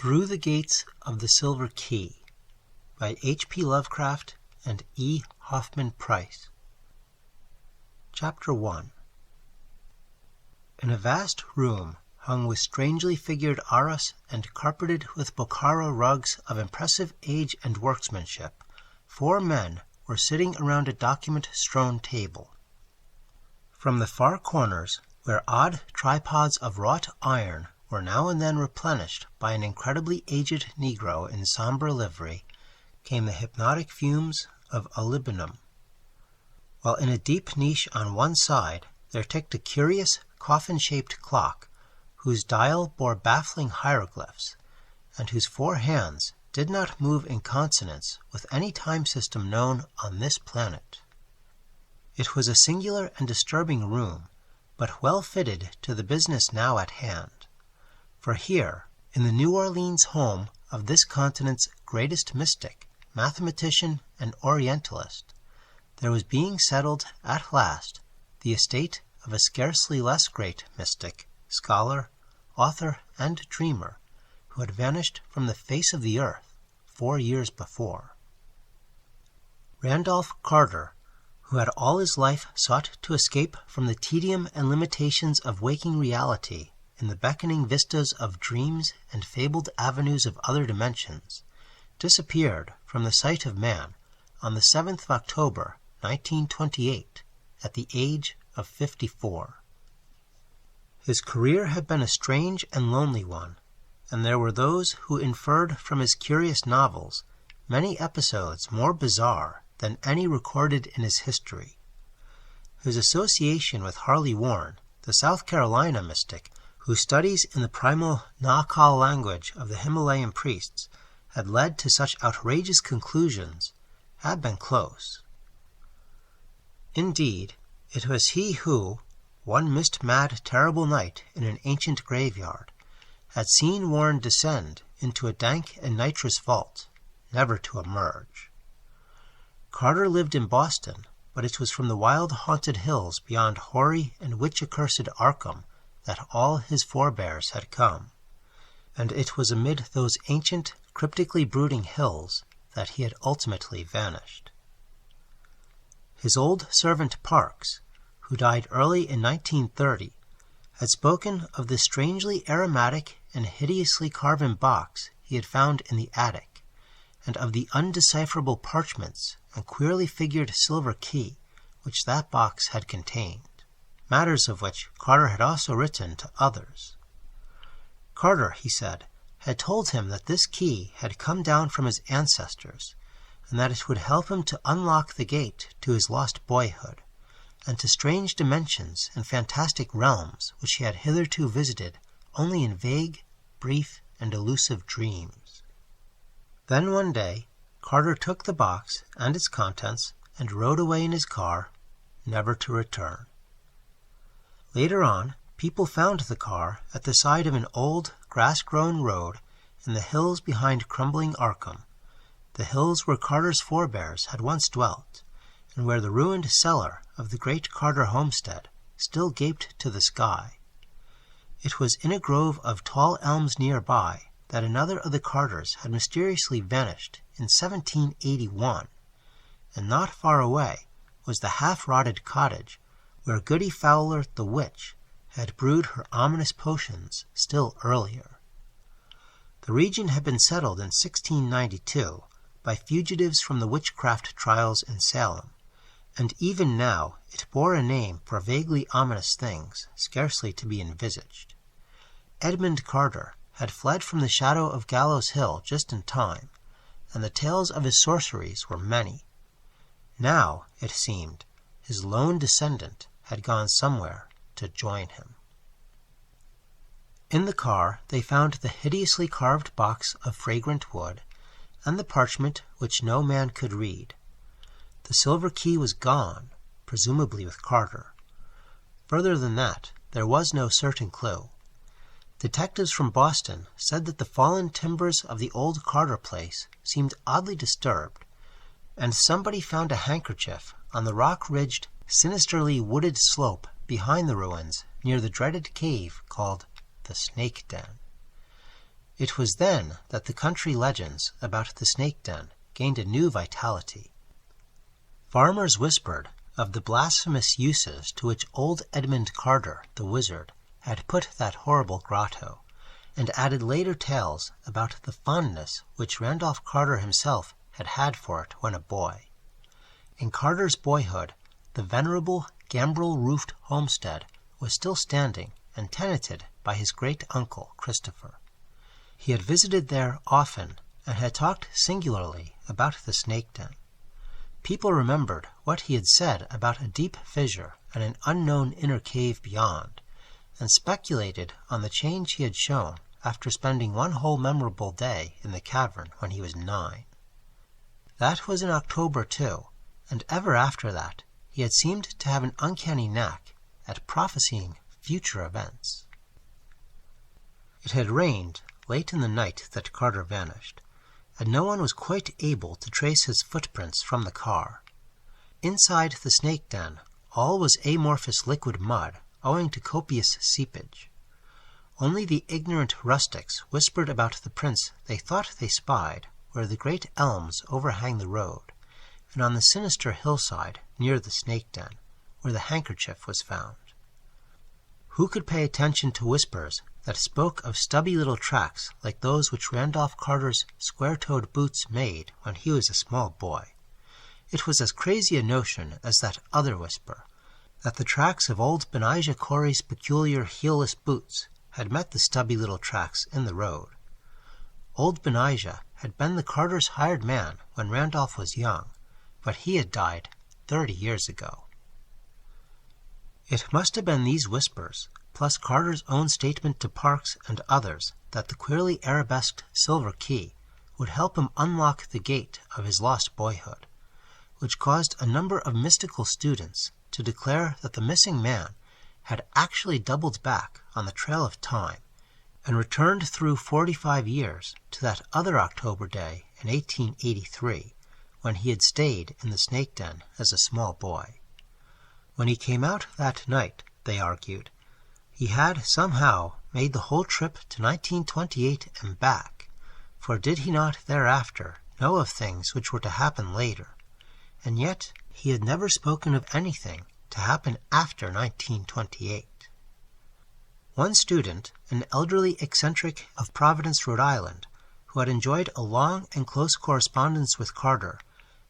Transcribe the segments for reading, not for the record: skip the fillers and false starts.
Through the Gates of the Silver Key by H.P. Lovecraft and E. Hoffmann Price. Chapter 1. In a vast room hung with strangely figured arras and carpeted with Bokhara rugs of impressive age and workmanship, 4 men were sitting around a document-strewn table. From the far corners, where odd tripods of wrought iron were now and then replenished by an incredibly aged negro in sombre livery, came the hypnotic fumes of olibanum, while in a deep niche on one side there ticked a curious coffin-shaped clock, whose dial bore baffling hieroglyphs, and whose 4 hands did not move in consonance with any time system known on this planet. It was a singular and disturbing room, but well fitted to the business now at hand. For here, in the New Orleans home of this continent's greatest mystic, mathematician, and Orientalist, there was being settled, at last, the estate of a scarcely less great mystic, scholar, author, and dreamer, who had vanished from the face of the earth 4 years before. Randolph Carter, who had all his life sought to escape from the tedium and limitations of waking reality in the beckoning vistas of dreams and fabled avenues of other dimensions, disappeared from the sight of man on the 7th of October, 1928, at the age of 54. His career had been a strange and lonely one, and there were those who inferred from his curious novels many episodes more bizarre than any recorded in his history. His association with Harley Warren, the South Carolina mystic, whose studies in the primal Naacal language of the Himalayan priests had led to such outrageous conclusions, had been close. Indeed, it was he who, one mist-mad terrible night in an ancient graveyard, had seen Warren descend into a dank and nitrous vault, never to emerge. Carter lived in Boston, but it was from the wild haunted hills beyond hoary and witch-accursed Arkham that all his forebears had come, and it was amid those ancient, cryptically brooding hills that he had ultimately vanished. His old servant Parks, who died early in 1930, had spoken of the strangely aromatic and hideously carven box he had found in the attic, and of the undecipherable parchments and queerly figured silver key which that box had contained, matters of which Carter had also written to others. Carter, he said, had told him that this key had come down from his ancestors, and that it would help him to unlock the gate to his lost boyhood, and to strange dimensions and fantastic realms which he had hitherto visited only in vague, brief, and elusive dreams. Then one day, Carter took the box and its contents and rode away in his car, never to return. Later on, people found the car at the side of an old, grass-grown road in the hills behind crumbling Arkham, the hills where Carter's forebears had once dwelt, and where the ruined cellar of the great Carter homestead still gaped to the sky. It was in a grove of tall elms nearby that another of the Carters had mysteriously vanished in 1781, and not far away was the half-rotted cottage where Goody Fowler the witch had brewed her ominous potions still earlier. The region had been settled in 1692 by fugitives from the witchcraft trials in Salem, and even now it bore a name for vaguely ominous things scarcely to be envisaged. Edmund Carter had fled from the shadow of Gallows Hill just in time, and the tales of his sorceries were many. Now, it seemed, his lone descendant had gone somewhere to join him. In the car they found the hideously carved box of fragrant wood, and the parchment which no man could read. The silver key was gone, presumably with Carter. Further than that, there was no certain clue. Detectives from Boston said that the fallen timbers of the old Carter place seemed oddly disturbed, and somebody found a handkerchief on the rock-ridged, sinisterly wooded slope behind the ruins near the dreaded cave called the Snake Den. It was then that the country legends about the snake den gained a new vitality. Farmers whispered of the blasphemous uses to which old Edmund Carter, the wizard, had put that horrible grotto, and added later tales about the fondness which Randolph Carter himself had had for it when a boy. In Carter's boyhood, the venerable gambrel-roofed homestead was still standing and tenanted by his great-uncle Christopher. He had visited there often and had talked singularly about the snake den. People remembered what he had said about a deep fissure and an unknown inner cave beyond, and speculated on the change he had shown after spending one whole memorable day in the cavern when he was 9. That was in October, too, and ever after that he had seemed to have an uncanny knack at prophesying future events. It had rained late in the night that Carter vanished, and no one was quite able to trace his footprints from the car. Inside the snake den, all was amorphous liquid mud, owing to copious seepage. Only the ignorant rustics whispered about the prints they thought they spied where the great elms overhang the road, and on the sinister hillside near the snake den, where the handkerchief was found. Who could pay attention to whispers that spoke of stubby little tracks like those which Randolph Carter's square-toed boots made when he was a small boy? It was as crazy a notion as that other whisper, that the tracks of old Benijah Corey's peculiar heelless boots had met the stubby little tracks in the road. Old Benijah had been the Carters' hired man when Randolph was young, but he had died 30 years ago. It must have been these whispers, plus Carter's own statement to Parks and others that the queerly arabesqued silver key would help him unlock the gate of his lost boyhood, which caused a number of mystical students to declare that the missing man had actually doubled back on the trail of time and returned through 45 years to that other October day in 1883, when he had stayed in the snake den as a small boy. When he came out that night, they argued, he had somehow made the whole trip to 1928 and back, for did he not thereafter know of things which were to happen later? And yet he had never spoken of anything to happen after 1928. One student, an elderly eccentric of Providence, Rhode Island, who had enjoyed a long and close correspondence with Carter,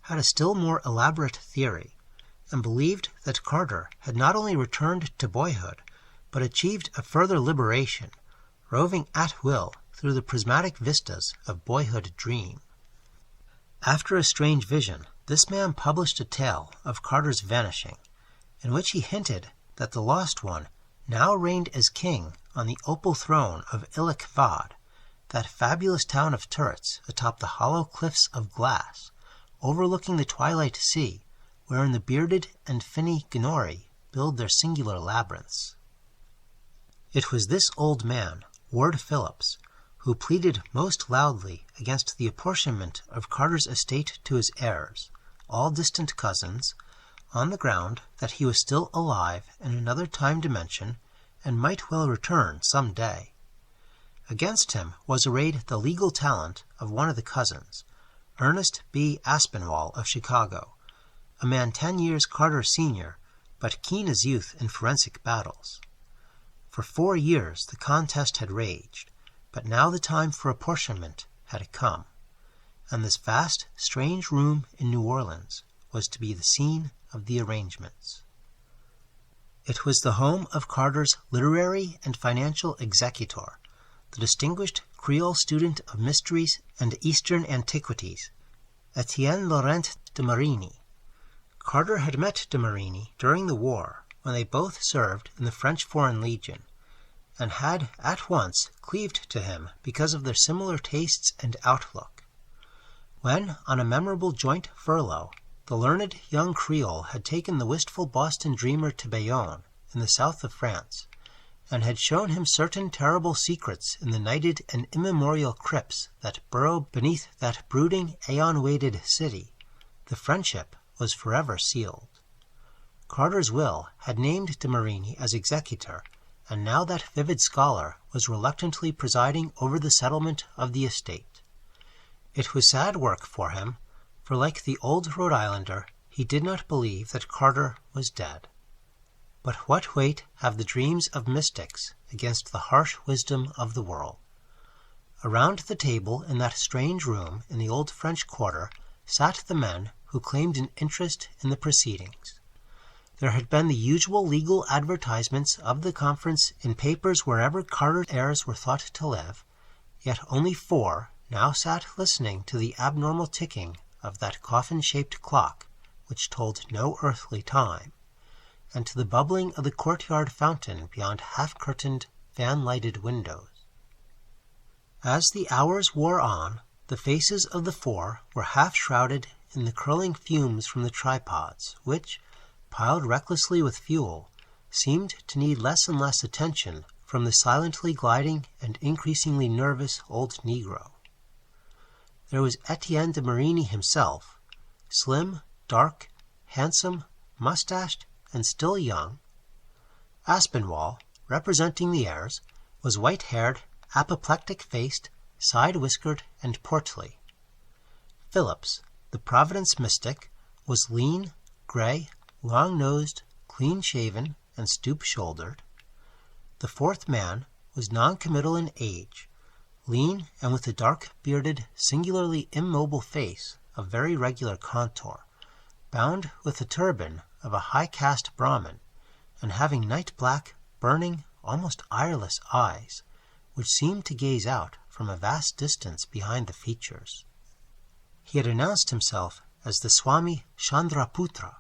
had a still more elaborate theory, and believed that Carter had not only returned to boyhood, but achieved a further liberation, roving at will through the prismatic vistas of boyhood dream. After a strange vision, this man published a tale of Carter's vanishing, in which he hinted that the lost one now reigned as king on the opal throne of Illic Vod, that fabulous town of turrets atop the hollow cliffs of glass, overlooking the twilight sea, wherein the bearded and finny Gnori build their singular labyrinths. It was this old man, Ward Phillips, who pleaded most loudly against the apportionment of Carter's estate to his heirs, all distant cousins, on the ground that he was still alive in another time dimension and might well return some day. Against him was arrayed the legal talent of one of the cousins, Ernest B. Aspinwall of Chicago, a man 10 years Carter's senior, but keen as youth in forensic battles. For 4 years the contest had raged, but now the time for apportionment had come, and this vast, strange room in New Orleans was to be the scene of the arrangements. It was the home of Carter's literary and financial executor, the distinguished Creole student of mysteries and Eastern antiquities, Etienne-Laurent de Marigny. Carter had met de Marigny during the war, when they both served in the French Foreign Legion, and had at once cleaved to him because of their similar tastes and outlook. When, on a memorable joint furlough, the learned young Creole had taken the wistful Boston dreamer to Bayonne, in the south of France, and had shown him certain terrible secrets in the nighted and immemorial crypts that burrow beneath that brooding, aeon-weighted city, the friendship was forever sealed. Carter's will had named de Marigny as executor, and now that vivid scholar was reluctantly presiding over the settlement of the estate. It was sad work for him, for like the old Rhode Islander, he did not believe that Carter was dead. But what weight have the dreams of mystics against the harsh wisdom of the world? Around the table in that strange room in the old French Quarter sat the men who claimed an interest in the proceedings. There had been the usual legal advertisements of the conference in papers wherever Carter's heirs were thought to live, yet only 4 now sat listening to the abnormal ticking of that coffin-shaped clock which told no earthly time, and to the bubbling of the courtyard fountain beyond half-curtained, fan-lighted windows. As the hours wore on, the faces of the 4 were half-shrouded in the curling fumes from the tripods, which, piled recklessly with fuel, seemed to need less and less attention from the silently gliding and increasingly nervous old Negro. There was Etienne de Marigny himself, slim, dark, handsome, mustached, and still young. Aspinwall, representing the heirs, was white-haired, apoplectic-faced, side-whiskered, and portly. Phillips, the Providence mystic, was lean, gray, long-nosed, clean-shaven, and stoop-shouldered. The 4th man was non-committal in age, lean and with a dark-bearded, singularly immobile face of very regular contour, bound with a turban of a high-caste Brahmin, and having night-black, burning, almost eyeless eyes, which seemed to gaze out from a vast distance behind the features. He had announced himself as the Swami Chandraputra,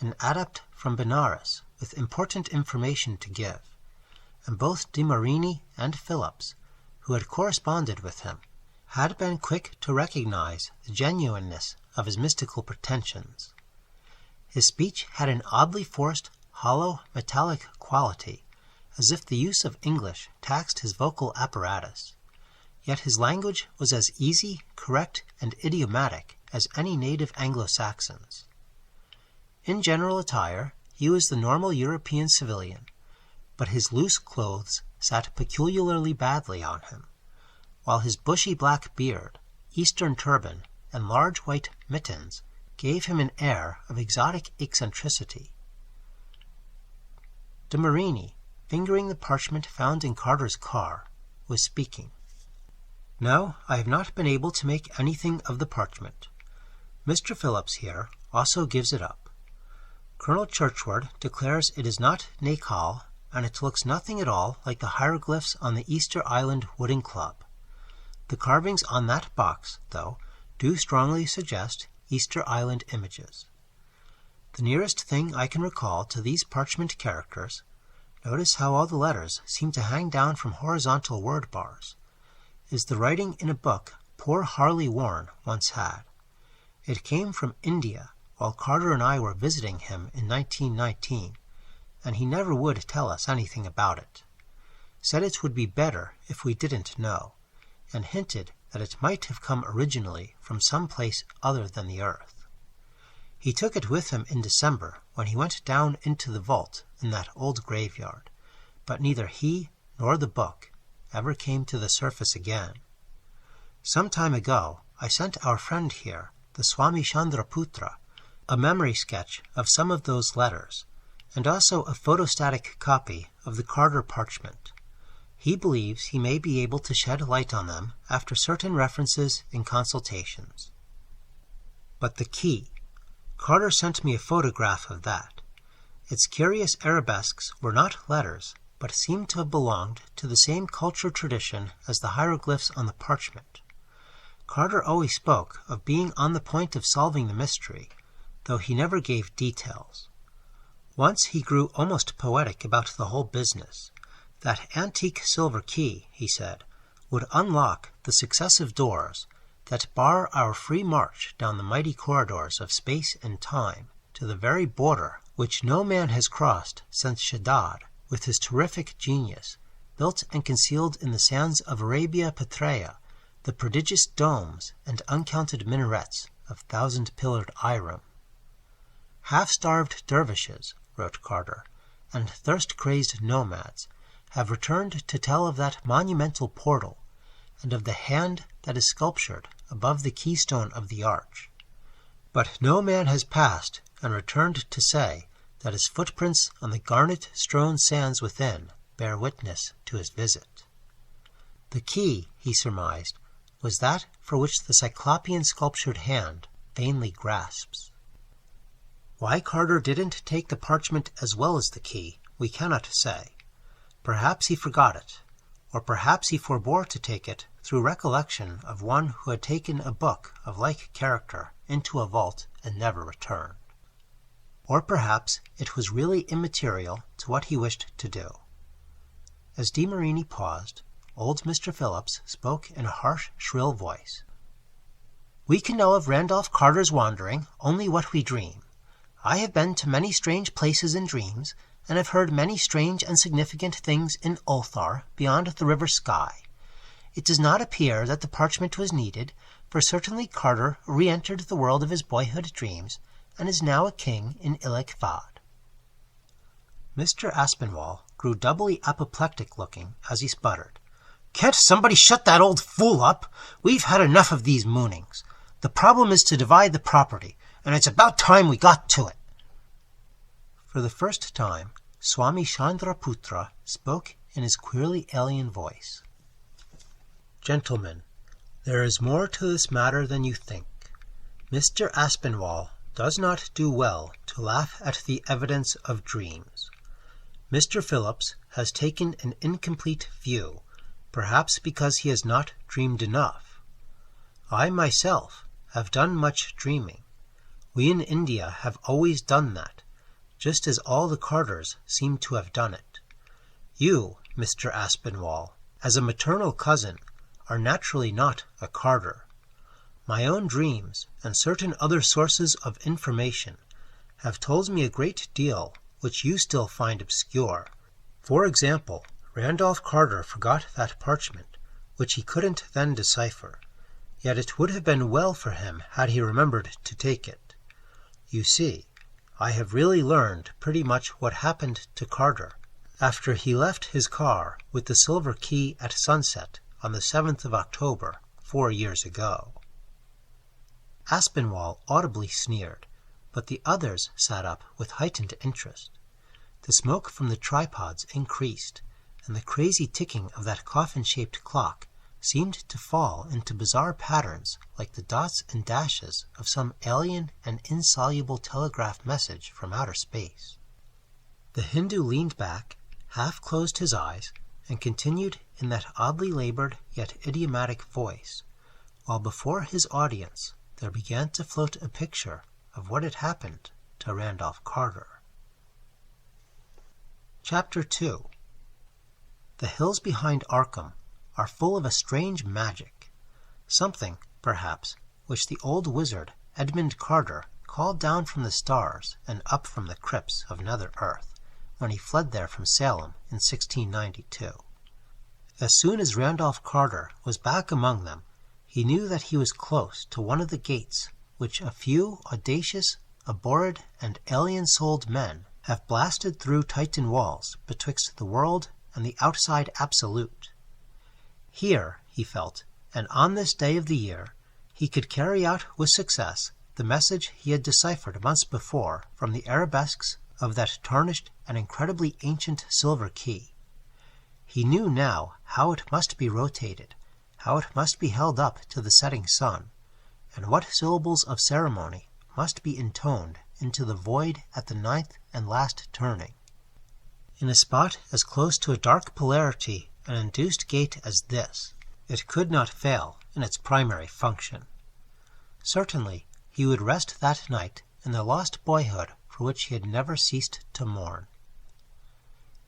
an adept from Benares with important information to give, and both de Marigny and Phillips, who had corresponded with him, had been quick to recognize the genuineness of his mystical pretensions. His speech had an oddly forced, hollow, metallic quality, as if the use of English taxed his vocal apparatus, yet his language was as easy, correct, and idiomatic as any native Anglo-Saxon's. In general attire, he was the normal European civilian, but his loose clothes sat peculiarly badly on him, while his bushy black beard, Eastern turban, and large white mittens gave him an air of exotic eccentricity. De Marigny, fingering the parchment found in Carter's car, was speaking. "No, I have not been able to make anything of the parchment. Mr. Phillips here also gives it up. Colonel Churchward declares it is not Nakal, and it looks nothing at all like the hieroglyphs on the Easter Island wooden club. The carvings on that box, though, do strongly suggest Easter Island images. The nearest thing I can recall to these parchment characters, notice how all the letters seem to hang down from horizontal word bars, is the writing in a book poor Harley Warren once had. It came from India while Carter and I were visiting him in 1919, and he never would tell us anything about it. Said it would be better if we didn't know, and hinted that it might have come originally from some place other than the earth. He took it with him in December when he went down into the vault in that old graveyard, but neither he nor the book ever came to the surface again. Some time ago I sent our friend here, the Swami Chandraputra, a memory sketch of some of those letters, and also a photostatic copy of the Carter parchment. He believes he may be able to shed light on them after certain references in consultations. But the key. Carter sent me a photograph of that. Its curious arabesques were not letters, but seemed to have belonged to the same culture tradition as the hieroglyphs on the parchment. Carter always spoke of being on the point of solving the mystery, though he never gave details. Once he grew almost poetic about the whole business. That antique silver key, he said, would unlock the successive doors that bar our free march down the mighty corridors of space and time to the very border which no man has crossed since Shaddad, with his terrific genius, built and concealed in the sands of Arabia Petraea the prodigious domes and uncounted minarets of thousand-pillared Iram. Half-starved dervishes, wrote Carter, and thirst-crazed nomads have returned to tell of that monumental portal, and of the hand that is sculptured above the keystone of the arch. But no man has passed and returned to say that his footprints on the garnet-strewn sands within bear witness to his visit. The key, he surmised, was that for which the cyclopean sculptured hand vainly grasps. Why Carter didn't take the parchment as well as the key, we cannot say. Perhaps he forgot it, or perhaps he forbore to take it through recollection of one who had taken a book of like character into a vault and never returned. Or perhaps it was really immaterial to what he wished to do. As De Marini paused, old Mr. Phillips spoke in a harsh, shrill voice. "We can know of Randolph Carter's wandering only what we dream. I have been to many strange places in dreams, and have heard many strange and significant things in Ulthar beyond the river Skye. It does not appear that the parchment was needed, for certainly Carter re-entered the world of his boyhood dreams, and is now a king in Ilik-Vad." Mr. Aspinwall grew doubly apoplectic-looking as he sputtered. "Can't somebody shut that old fool up? We've had enough of these moonings. The problem is to divide the property, and it's about time we got to it." For the first time, Swami Chandraputra spoke in his queerly alien voice. "Gentlemen, there is more to this matter than you think. Mr. Aspinwall does not do well to laugh at the evidence of dreams. Mr. Phillips has taken an incomplete view, perhaps because he has not dreamed enough. I myself have done much dreaming. We in India have always done that, just as all the Carters seem to have done it. You, Mr. Aspinwall, as a maternal cousin, are naturally not a Carter. My own dreams and certain other sources of information have told me a great deal which you still find obscure. For example, Randolph Carter forgot that parchment, which he couldn't then decipher, yet it would have been well for him had he remembered to take it. You see, I have really learned pretty much what happened to Carter after he left his car with the silver key at sunset on the 7th of October, 4 years ago." Aspinwall audibly sneered, but the others sat up with heightened interest. The smoke from the tripods increased, and the crazy ticking of that coffin-shaped clock seemed to fall into bizarre patterns like the dots and dashes of some alien and insoluble telegraph message from outer space. The Hindu leaned back, half-closed his eyes, and continued in that oddly labored yet idiomatic voice, while before his audience there began to float a picture of what had happened to Randolph Carter. Chapter 2. The hills behind Arkham are full of a strange magic, something, perhaps, which the old wizard Edmund Carter called down from the stars and up from the crypts of nether earth when he fled there from Salem in 1692. As soon as Randolph Carter was back among them, he knew that he was close to one of the gates which a few audacious, abhorred, and alien-souled men have blasted through Titan walls betwixt the world and the outside absolute. Here, he felt, and on this day of the year, he could carry out with success the message he had deciphered months before from the arabesques of that tarnished and incredibly ancient silver key. He knew now how it must be rotated, how it must be held up to the setting sun, and what syllables of ceremony must be intoned into the void at the 9th and last turning. In a spot as close to a dark polarity and induced gate as this, it could not fail in its primary function. Certainly he would rest that night in the lost boyhood for which he had never ceased to mourn.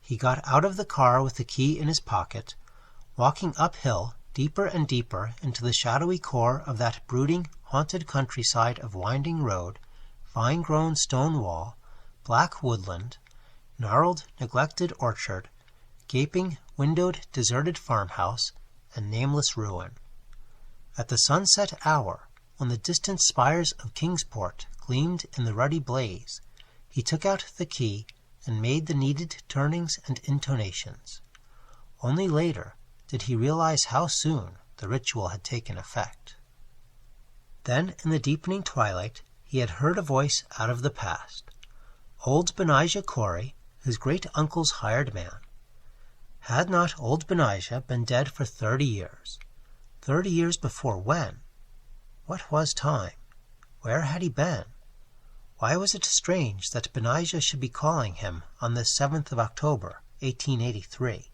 He got out of the car with the key in his pocket, walking uphill deeper and deeper into the shadowy core of that brooding, haunted countryside of winding road, vine-grown stone wall, black woodland, gnarled, neglected orchard, gaping, windowed, deserted farmhouse, and nameless ruin. At the sunset hour, when the distant spires of Kingsport gleamed in the ruddy blaze, he took out the key and made the needed turnings and intonations. Only later did he realize how soon the ritual had taken effect. Then, in the deepening twilight, he had heard a voice out of the past. Old Benijah Corey, his great-uncle's hired man. Had not old Benijah been dead for 30 years? 30 years before when? What was time? Where had he been? Why was it strange that Benijah should be calling him on this 7th of October, 1883?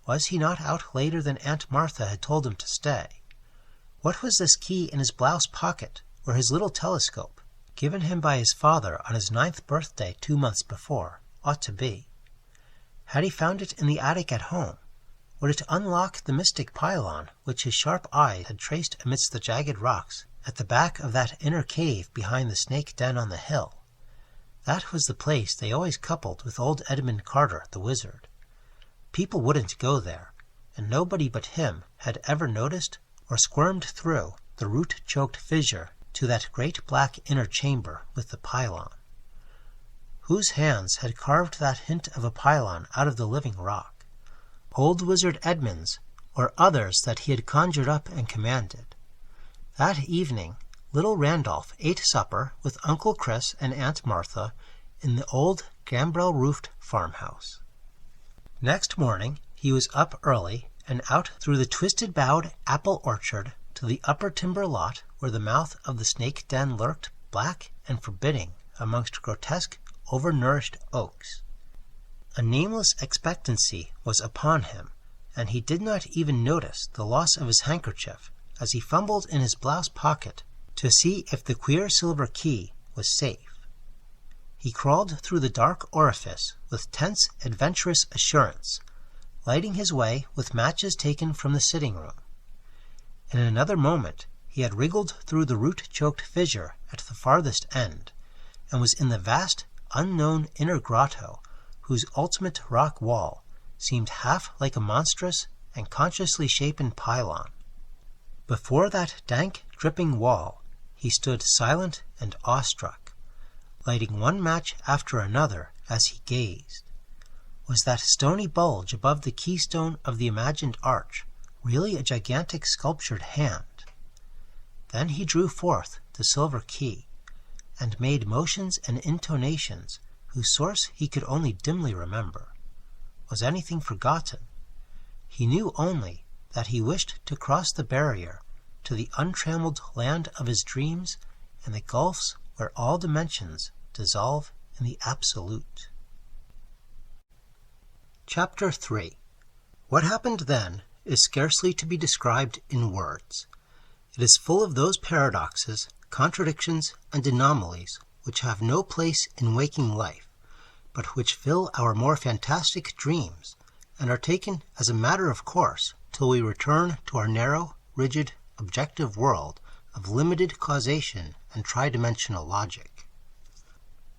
Was he not out later than Aunt Martha had told him to stay? What was this key in his blouse pocket, or his little telescope, given him by his father on his 9th birthday 2 months before, ought to be? Had he found it in the attic at home? Would it unlock the mystic pylon which his sharp eye had traced amidst the jagged rocks at the back of that inner cave behind the snake den on the hill? That was the place they always coupled with old Edmund Carter, the wizard. People wouldn't go there, and nobody but him had ever noticed or squirmed through the root-choked fissure to that great black inner chamber with the pylon. Whose hands had carved that hint of a pylon out of the living rock? Old Wizard Edmund's, or others that he had conjured up and commanded? That evening, little Randolph ate supper with Uncle Chris and Aunt Martha in the old gambrel-roofed farmhouse. Next morning he was up early and out through the twisted-boughed apple orchard to the upper timber lot where the mouth of the snake den lurked black and forbidding amongst grotesque, overnourished oaks. A nameless expectancy was upon him, and he did not even notice the loss of his handkerchief as he fumbled in his blouse pocket to see if the queer silver key was safe. He crawled through the dark orifice with tense, adventurous assurance, lighting his way with matches taken from the sitting-room. In another moment he had wriggled through the root-choked fissure at the farthest end, and was in the vast, unknown inner grotto whose ultimate rock wall seemed half like a monstrous and consciously shapen pylon. Before that dank, dripping wall he stood silent and awestruck, lighting one match after another as he gazed. Was that stony bulge above the keystone of the imagined arch really a gigantic sculptured hand? Then he drew forth the silver key, and made motions and intonations whose source he could only dimly remember. Was anything forgotten? He knew only that he wished to cross the barrier to the untrammeled land of his dreams and the gulfs where all dimensions dissolve in the absolute. Chapter 3. What happened then is scarcely to be described in words. It is full of those paradoxes, contradictions, and anomalies which have no place in waking life, but which fill our more fantastic dreams, and are taken as a matter of course till we return to our narrow, rigid, objective world of limited causation and tridimensional logic.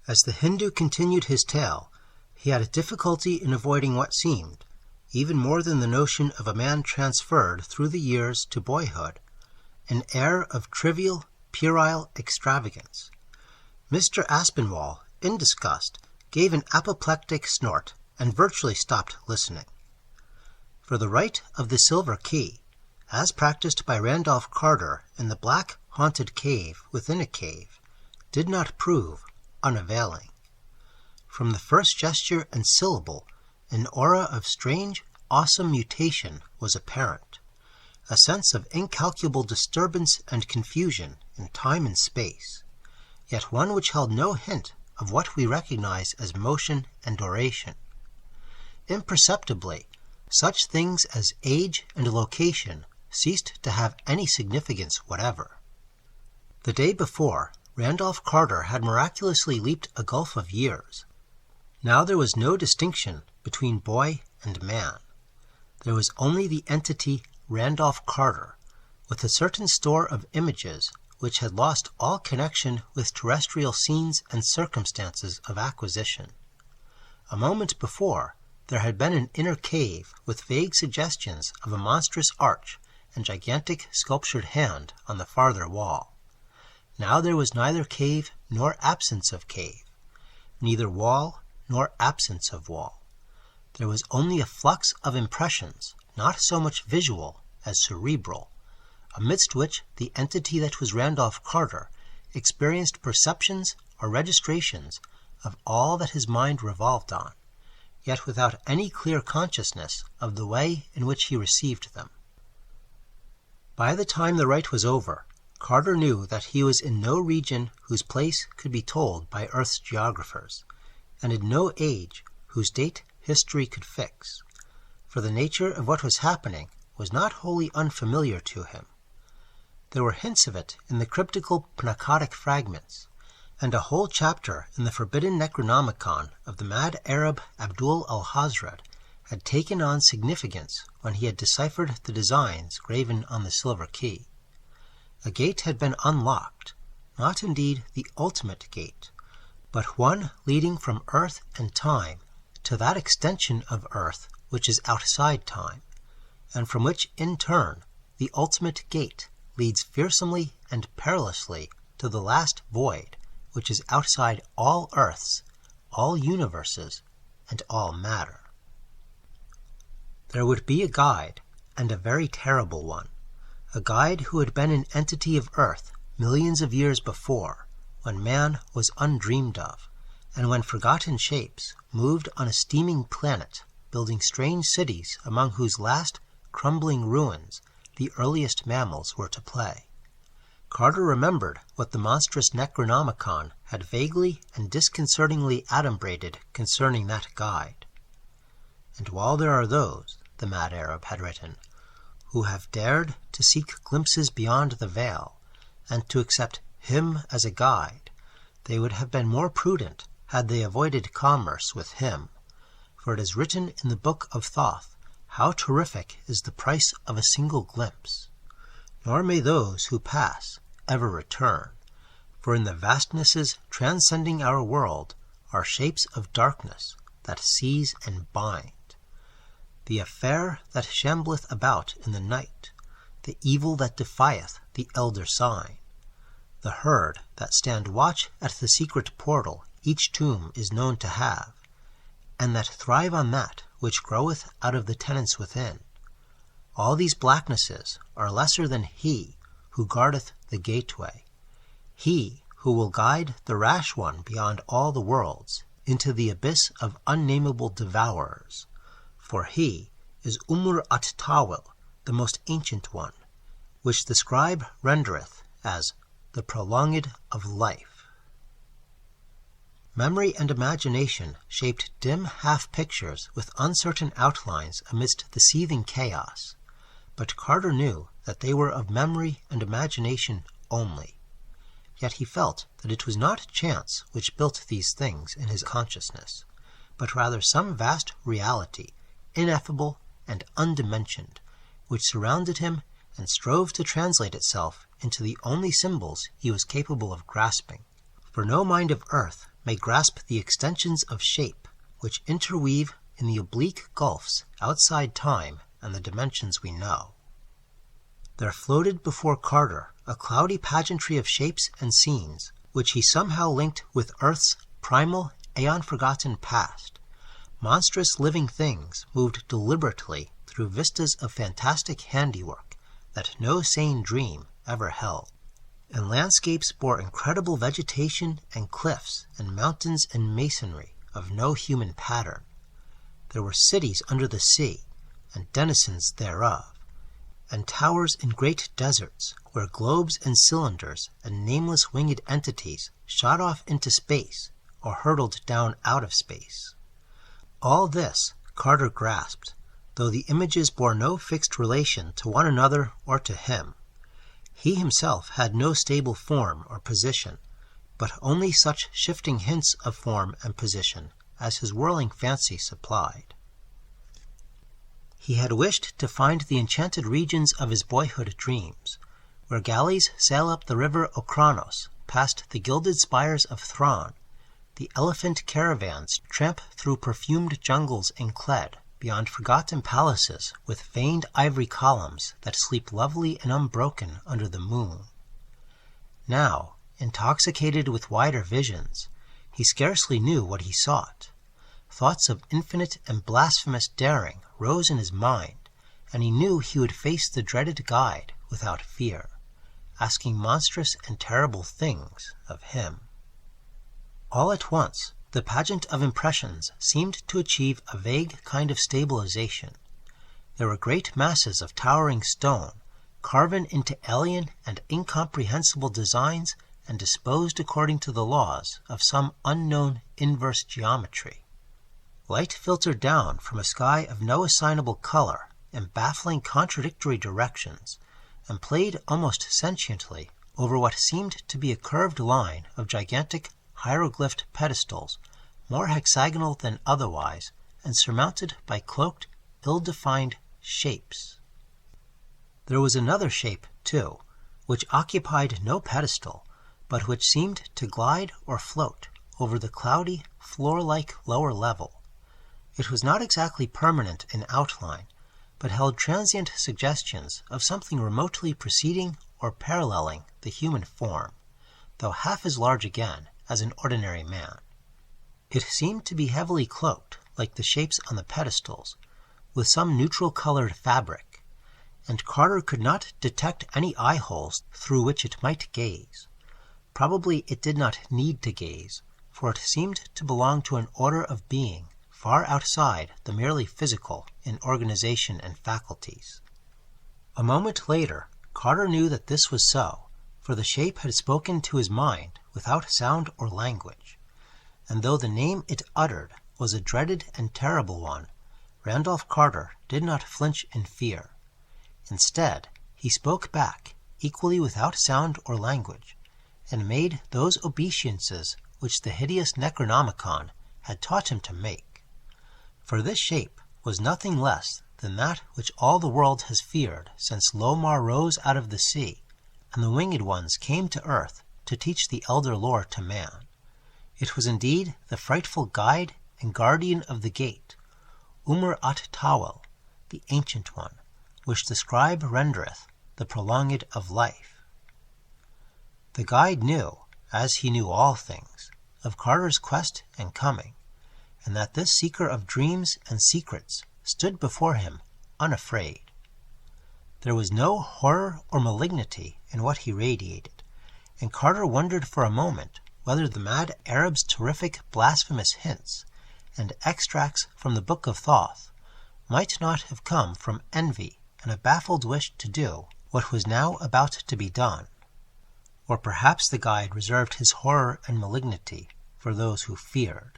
As the Hindu continued his tale, he had a difficulty in avoiding what seemed, even more than the notion of a man transferred through the years to boyhood, an air of trivial, puerile extravagance. Mr. Aspinwall, in disgust, gave an apoplectic snort and virtually stopped listening. For the rite of the silver key, as practiced by Randolph Carter in the black, haunted cave within a cave, did not prove unavailing. From the first gesture and syllable, an aura of strange, awesome mutation was apparent, a sense of incalculable disturbance and confusion in time and space, yet one which held no hint of what we recognize as motion and duration. Imperceptibly, such things as age and location ceased to have any significance whatever. The day before, Randolph Carter had miraculously leaped a gulf of years. Now there was no distinction between boy and man. There was only the entity Randolph Carter, with a certain store of images which had lost all connection with terrestrial scenes and circumstances of acquisition. A moment before, there had been an inner cave with vague suggestions of a monstrous arch and gigantic sculptured hand on the farther wall. Now there was neither cave nor absence of cave, neither wall nor absence of wall. there was only a flux of impressions, not so much visual as cerebral, amidst which the entity that was Randolph Carter experienced perceptions or registrations of all that his mind revolved on, yet without any clear consciousness of the way in which he received them. By the time the rite was over, Carter knew that he was in no region whose place could be told by Earth's geographers, and in no age whose date history could fix, for the nature of what was happening was not wholly unfamiliar to him. There were hints of it in the cryptical Pnakotic fragments, and a whole chapter in the forbidden Necronomicon of the mad Arab Abdul al-Hazred had taken on significance when he had deciphered the designs graven on the silver key. A gate had been unlocked, not indeed the ultimate gate, but one leading from earth and time to that extension of earth which is outside time, and from which in turn the ultimate gate leads fearsomely and perilously to the last void which is outside all earths, all universes, and all matter. There would be a guide, and a very terrible one, a guide who had been an entity of earth millions of years before, when man was undreamed of, and when forgotten shapes moved on a steaming planet, building strange cities among whose last crumbling ruins the earliest mammals were to play. Carter remembered what the monstrous Necronomicon had vaguely and disconcertingly adumbrated concerning that guide. And while there are those, the mad Arab had written, who have dared to seek glimpses beyond the veil, and to accept him as a guide, they would have been more prudent had they avoided commerce with him, for it is written in the Book of Thoth how terrific is the price of a single glimpse. Nor may those who pass ever return, for in the vastnesses transcending our world are shapes of darkness that seize and bind. The affair that shambleth about in the night, the evil that defieth the elder sign, the herd that stand watch at the secret portal each tomb is known to have, and that thrive on that which groweth out of the tenants within. All these blacknesses are lesser than he who guardeth the gateway, he who will guide the rash one beyond all the worlds into the abyss of unnameable devourers, for he is at-Tawil, the most ancient one, which the scribe rendereth as the prolonged of life. Memory and imagination shaped dim half-pictures with uncertain outlines amidst the seething chaos, but Carter knew that they were of memory and imagination only. Yet he felt that it was not chance which built these things in his consciousness, but rather some vast reality, ineffable and undimensioned, which surrounded him and strove to translate itself into the only symbols he was capable of grasping. For no mind of earth may grasp the extensions of shape which interweave in the oblique gulfs outside time and the dimensions we know. There floated before Carter a cloudy pageantry of shapes and scenes, which he somehow linked with Earth's primal, aeon-forgotten past. Monstrous living things moved deliberately through vistas of fantastic handiwork that no sane dream ever held. And landscapes bore incredible vegetation and cliffs and mountains and masonry of no human pattern. There were cities under the sea, and denizens thereof, and towers in great deserts, where globes and cylinders and nameless winged entities shot off into space or hurtled down out of space. All this Carter grasped, though the images bore no fixed relation to one another or to him. He himself had no stable form or position, but only such shifting hints of form and position as his whirling fancy supplied. He had wished to find the enchanted regions of his boyhood dreams, where galleys sail up the river Okranos, past the gilded spires of Thrawn, the elephant caravans tramp through perfumed jungles in Cled, beyond forgotten palaces with veined ivory columns that sleep lovely and unbroken under the moon. Now, intoxicated with wider visions, he scarcely knew what he sought, thoughts of infinite and blasphemous daring rose in his mind, and he knew he would face the dreaded guide without fear, asking monstrous and terrible things of him. All at once, the pageant of impressions seemed to achieve a vague kind of stabilization. There were great masses of towering stone, carven into alien and incomprehensible designs and disposed according to the laws of some unknown inverse geometry. Light filtered down from a sky of no assignable color in baffling contradictory directions, and played almost sentiently over what seemed to be a curved line of gigantic hieroglyphed pedestals, more hexagonal than otherwise, and surmounted by cloaked, ill-defined shapes. There was another shape, too, which occupied no pedestal, but which seemed to glide or float over the cloudy, floor-like lower level. It was not exactly permanent in outline, but held transient suggestions of something remotely preceding or paralleling the human form, though half as large again as an ordinary man. It seemed to be heavily cloaked, like the shapes on the pedestals, with some neutral-colored fabric, and Carter could not detect any eye-holes through which it might gaze. Probably it did not need to gaze, for it seemed to belong to an order of being far outside the merely physical in organization and faculties. A moment later, Carter knew that this was so, for the shape had spoken to his mind without sound or language, and though the name it uttered was a dreaded and terrible one, Randolph Carter did not flinch in fear. Instead, he spoke back, equally without sound or language, and made those obeisances which the hideous Necronomicon had taught him to make. For this shape was nothing less than that which all the world has feared since Lomar rose out of the sea, and the winged ones came to earth to teach the elder lore to man. It was indeed the frightful guide and guardian of the gate, at-Tawil, the ancient one, which the scribe rendereth the prolonged of life. The guide knew, as he knew all things, of Carter's quest and coming, and that this seeker of dreams and secrets stood before him unafraid. There was no horror or malignity in what he radiated, and Carter wondered for a moment whether the mad Arab's terrific blasphemous hints and extracts from the Book of Thoth might not have come from envy and a baffled wish to do what was now about to be done. Or perhaps the guide reserved his horror and malignity for those who feared.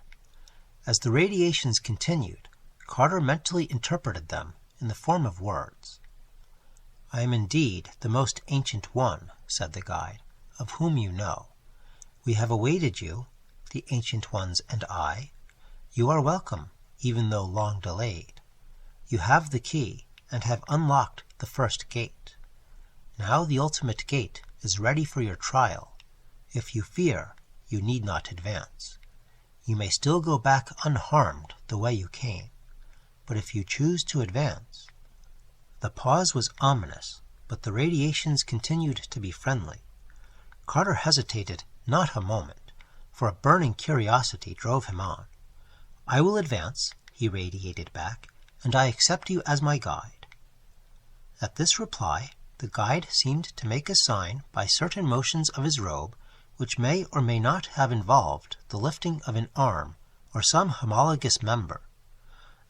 As the radiations continued, Carter mentally interpreted them in the form of words. "I am indeed the most ancient one," said the guide, "of whom you know. We have awaited you, the ancient ones and I. You are welcome, even though long delayed. You have the key, and have unlocked the first gate. Now the ultimate gate is ready for your trial. If you fear, you need not advance. You may still go back unharmed the way you came, but if you choose to advance—" The pause was ominous, but the radiations continued to be friendly. Carter hesitated not a moment, for a burning curiosity drove him on. "I will advance," he radiated back, "and I accept you as my guide." At this reply, the guide seemed to make a sign by certain motions of his robe, which may or may not have involved the lifting of an arm or some homologous member.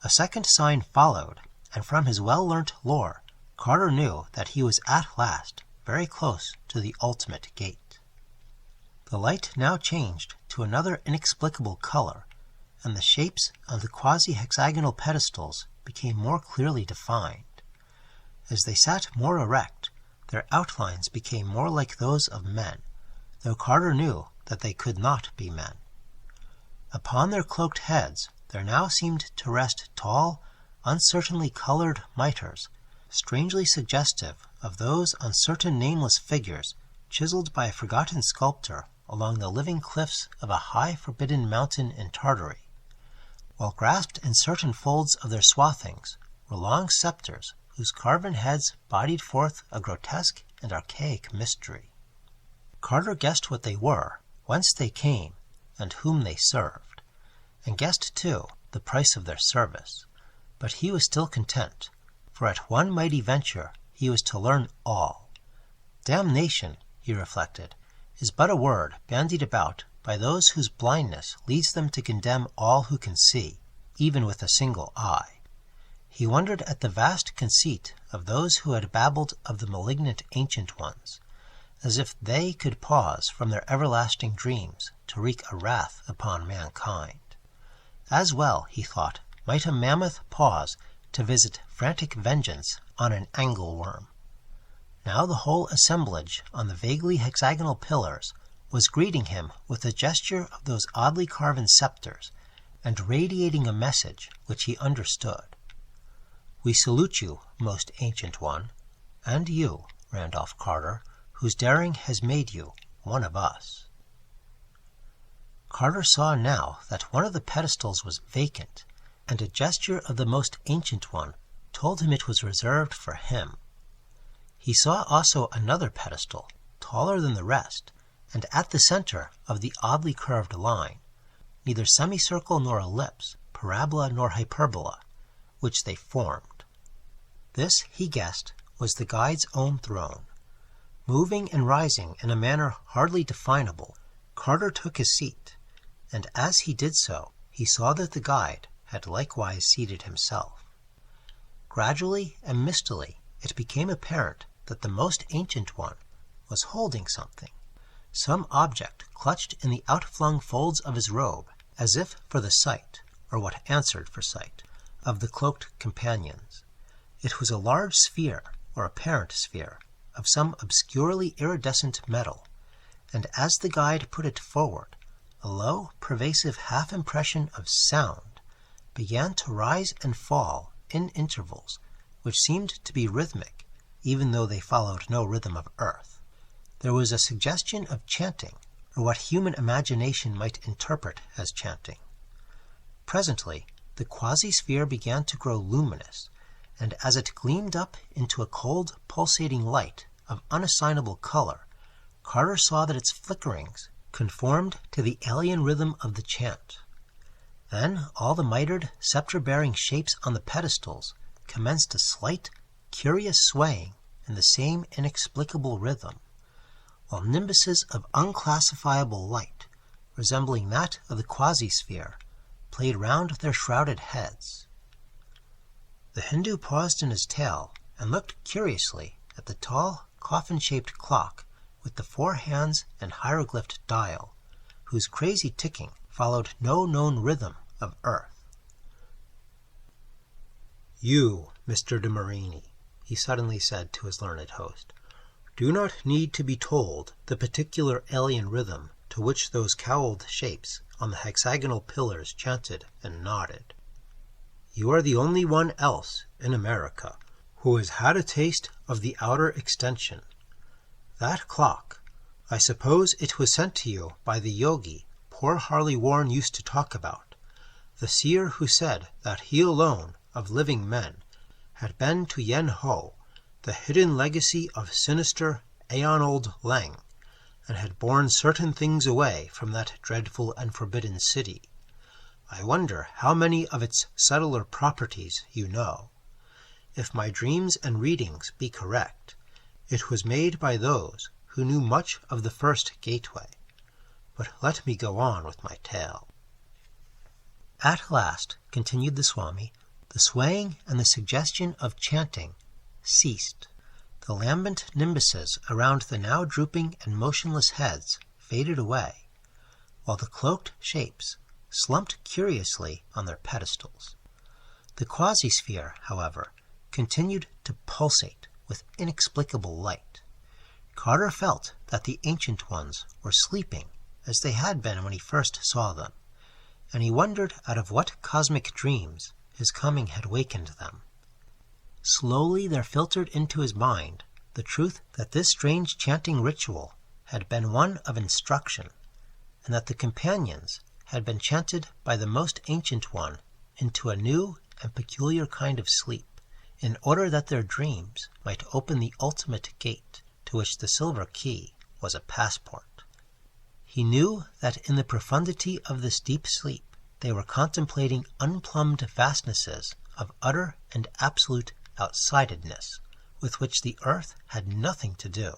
A second sign followed, and from his well-learnt lore, Carter knew that he was at last very close to the ultimate gate. The light now changed to another inexplicable color, and the shapes of the quasi-hexagonal pedestals became more clearly defined. As they sat more erect, their outlines became more like those of men, though Carter knew that they could not be men. Upon their cloaked heads there now seemed to rest tall, uncertainly colored mitres, strangely suggestive of those uncertain nameless figures chiseled by a forgotten sculptor along the living cliffs of a high forbidden mountain in Tartary, while grasped in certain folds of their swathings were long scepters whose carven heads bodied forth a grotesque and archaic mystery. Carter guessed what they were, whence they came, and whom they served, and guessed, too, the price of their service, but he was still content, for at one mighty venture he was to learn all. Damnation, he reflected, is but a word bandied about by those whose blindness leads them to condemn all who can see, even with a single eye. He wondered at the vast conceit of those who had babbled of the malignant ancient ones, as if they could pause from their everlasting dreams to wreak a wrath upon mankind. As well, he thought, might a mammoth pause to visit frantic vengeance on an angleworm. Now the whole assemblage on the vaguely hexagonal pillars was greeting him with a gesture of those oddly carven scepters, and radiating a message which he understood. "We salute you, most ancient one, and you, Randolph Carter, whose daring has made you one of us." Carter saw now that one of the pedestals was vacant, and a gesture of the most ancient one told him it was reserved for him. He saw also another pedestal, taller than the rest, and at the center of the oddly curved line, neither semicircle nor ellipse, parabola nor hyperbola, which they formed. This, he guessed, was the guide's own throne. Moving and rising in a manner hardly definable, Carter took his seat, and as he did so, he saw that the guide had likewise seated himself. Gradually and mistily it became apparent that the most ancient one was holding something, some object clutched in the outflung folds of his robe, as if for the sight, or what answered for sight, of the cloaked companions. It was a large sphere, or apparent sphere, of some obscurely iridescent metal, and as the guide put it forward, a low, pervasive half-impression of sound began to rise and fall in intervals which seemed to be rhythmic, even though they followed no rhythm of earth. There was a suggestion of chanting, or what human imagination might interpret as chanting. Presently, the quasi-sphere began to grow luminous, and as it gleamed up into a cold, pulsating light of unassignable color, Carter saw that its flickerings conformed to the alien rhythm of the chant. Then all the mitred, scepter-bearing shapes on the pedestals commenced a slight, curious swaying in the same inexplicable rhythm, while nimbuses of unclassifiable light, resembling that of the quasi-sphere, played round their shrouded heads. The Hindu paused in his tale and looked curiously at the tall, coffin-shaped clock with the 4 hands and hieroglyphed dial, whose crazy ticking followed no known rhythm of earth. "You, Mr. de Marigny," he suddenly said to his learned host, "do not need to be told the particular alien rhythm to which those cowled shapes on the hexagonal pillars chanted and nodded. You are the only one else in America who has had a taste of the outer extension. That clock, I suppose it was sent to you by the yogi poor Harley Warren used to talk about, the seer who said that he alone of living men had been to Yen Ho, the hidden legacy of sinister aeon-old Leng, and had borne certain things away from that dreadful and forbidden city. I wonder how many of its subtler properties you know. If my dreams and readings be correct, it was made by those who knew much of the first gateway. But let me go on with my tale." At last, continued the Swami, the swaying and the suggestion of chanting ceased. The lambent nimbuses around the now drooping and motionless heads faded away, while the cloaked shapes slumped curiously on their pedestals. The quasi-sphere, however, continued to pulsate with inexplicable light. Carter felt that the ancient ones were sleeping as they had been when he first saw them, and he wondered out of what cosmic dreams his coming had wakened them. Slowly there filtered into his mind the truth that this strange chanting ritual had been one of instruction, and that the companions had been chanted by the most ancient one into a new and peculiar kind of sleep, in order that their dreams might open the ultimate gate to which the silver key was a passport. He knew that in the profundity of this deep sleep they were contemplating unplumbed vastnesses of utter and absolute outsidedness, with which the earth had nothing to do,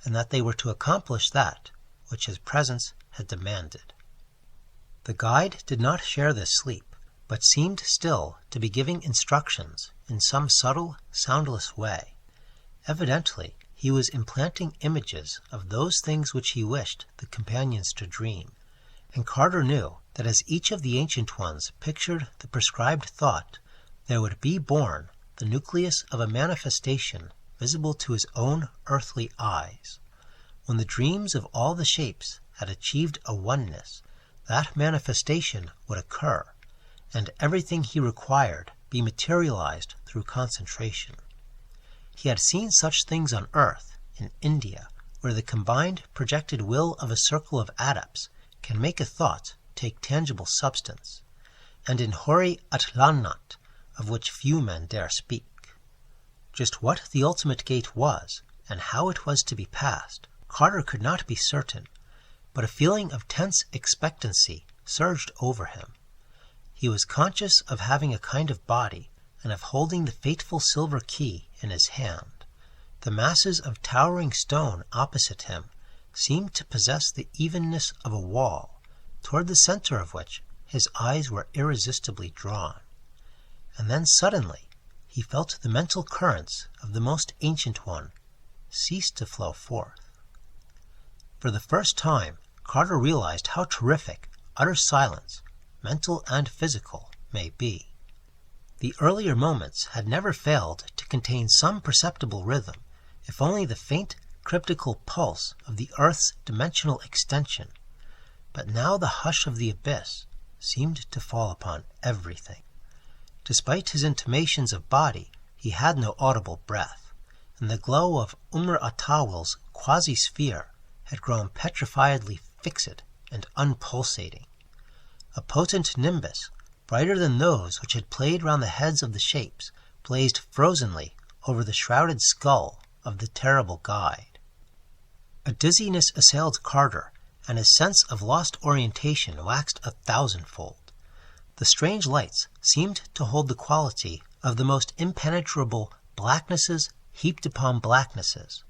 and that they were to accomplish that which his presence had demanded. The guide did not share this sleep, but seemed still to be giving instructions in some subtle, soundless way. Evidently, he was implanting images of those things which he wished the companions to dream, and Carter knew that as each of the Ancient Ones pictured the prescribed thought, there would be born the nucleus of a manifestation visible to his own earthly eyes. When the dreams of all the shapes had achieved a oneness, that manifestation would occur, and everything he required be materialized through concentration. He had seen such things on Earth, in India, where the combined projected will of a circle of adepts can make a thought take tangible substance, and in Hori Atlanat, of which few men dare speak. Just what the ultimate gate was, and how it was to be passed, Carter could not be certain, but a feeling of tense expectancy surged over him. He was conscious of having a kind of body, and of holding the fateful silver key in his hand. The masses of towering stone opposite him seemed to possess the evenness of a wall, toward the center of which his eyes were irresistibly drawn. And then suddenly he felt the mental currents of the most ancient one cease to flow forth. For the first time, Carter realized how terrific utter silence, mental and physical, may be. The earlier moments had never failed to contain some perceptible rhythm, if only the faint, cryptical pulse of the earth's dimensional extension. But now the hush of the abyss seemed to fall upon everything. Despite his intimations of body, he had no audible breath, and the glow of at-Tawil's quasi-sphere had grown petrifiedly fixed and unpulsating. A potent nimbus, brighter than those which had played round the heads of the shapes, blazed frozenly over the shrouded skull of the terrible guide. A dizziness assailed Carter, and his sense of lost orientation waxed 1,000-fold. The strange lights seemed to hold the quality of the most impenetrable blacknesses heaped upon blacknesses,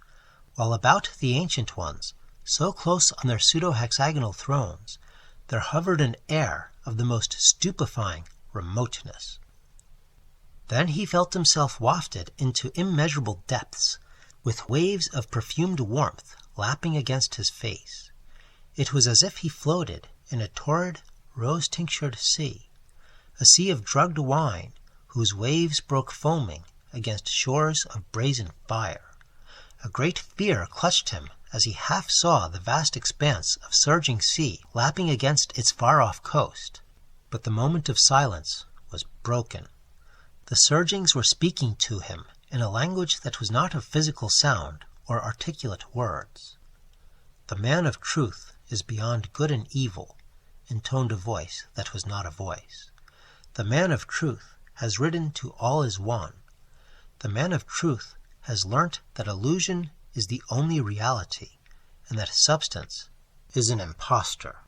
while about the Ancient Ones, so close on their pseudo-hexagonal thrones, there hovered an air of the most stupefying remoteness. Then he felt himself wafted into immeasurable depths, with waves of perfumed warmth lapping against his face. It was as if he floated in a torrid, rose-tinctured sea, a sea of drugged wine, whose waves broke foaming against shores of brazen fire. A great fear clutched him as he half saw the vast expanse of surging sea lapping against its far-off coast. But the moment of silence was broken. The surgings were speaking to him in a language that was not of physical sound or articulate words. The man of truth is beyond good and evil, intoned a voice that was not a voice. The man of truth has ridden to all is one. The man of truth has learnt that illusion is the only reality, and that substance is an impostor.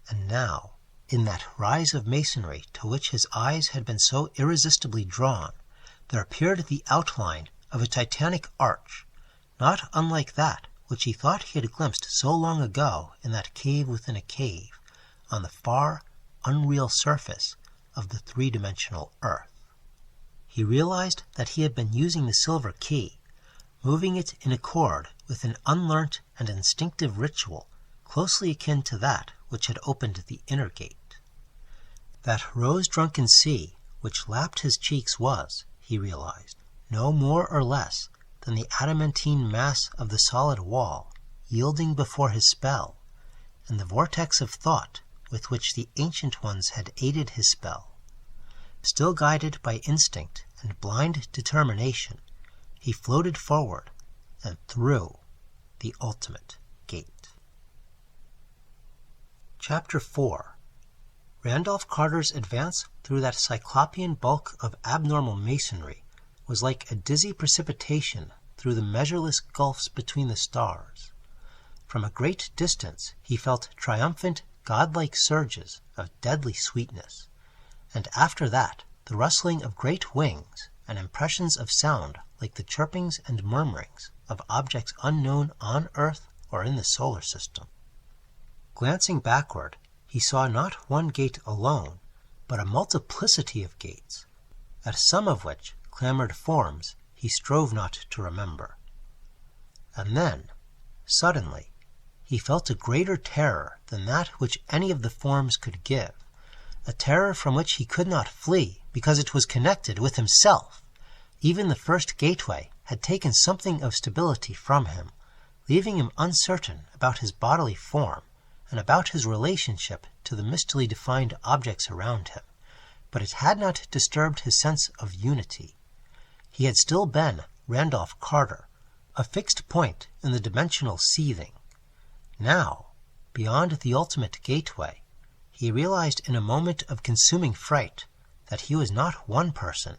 And now, in that rise of masonry to which his eyes had been so irresistibly drawn, there appeared the outline of a titanic arch, not unlike that which he thought he had glimpsed so long ago in that cave within a cave, on the far, unreal surface of the three-dimensional earth. He realized that he had been using the silver key, moving it in accord with an unlearnt and instinctive ritual closely akin to that which had opened the inner gate. That rose-drunken sea which lapped his cheeks was, he realized, no more or less than the adamantine mass of the solid wall yielding before his spell, and the vortex of thought with which the Ancient Ones had aided his spell. Still guided by instinct and blind determination, he floated forward and through the ultimate gate. Chapter 4. Randolph Carter's advance through that cyclopean bulk of abnormal masonry was like a dizzy precipitation through the measureless gulfs between the stars. From a great distance he felt triumphant godlike surges of deadly sweetness, and after that the rustling of great wings and impressions of sound like the chirpings and murmurings of objects unknown on Earth or in the solar system. Glancing backward, he saw not one gate alone, but a multiplicity of gates, at some of which clamored forms he strove not to remember. And then, suddenly, he felt a greater terror than that which any of the forms could give, a terror from which he could not flee because it was connected with himself. Even the first gateway had taken something of stability from him, leaving him uncertain about his bodily form and about his relationship to the mistily defined objects around him, but it had not disturbed his sense of unity. He had still been Randolph Carter, a fixed point in the dimensional seething. Now, beyond the ultimate gateway, he realized in a moment of consuming fright that he was not one person,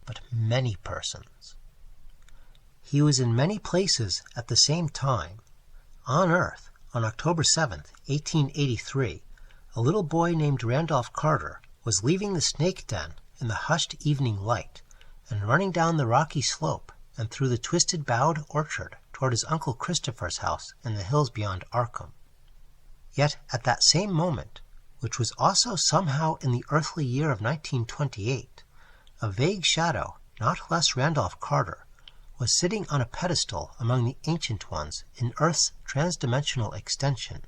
but many persons. He was in many places at the same time. On Earth, on October 7th, 1883, a little boy named Randolph Carter was leaving the snake den in the hushed evening light and running down the rocky slope and through the twisted bowed orchard toward his Uncle Christopher's house in the hills beyond Arkham. Yet at that same moment, which was also somehow in the earthly year of 1928, a vague shadow, not less Randolph Carter, was sitting on a pedestal among the ancient ones in Earth's transdimensional extension.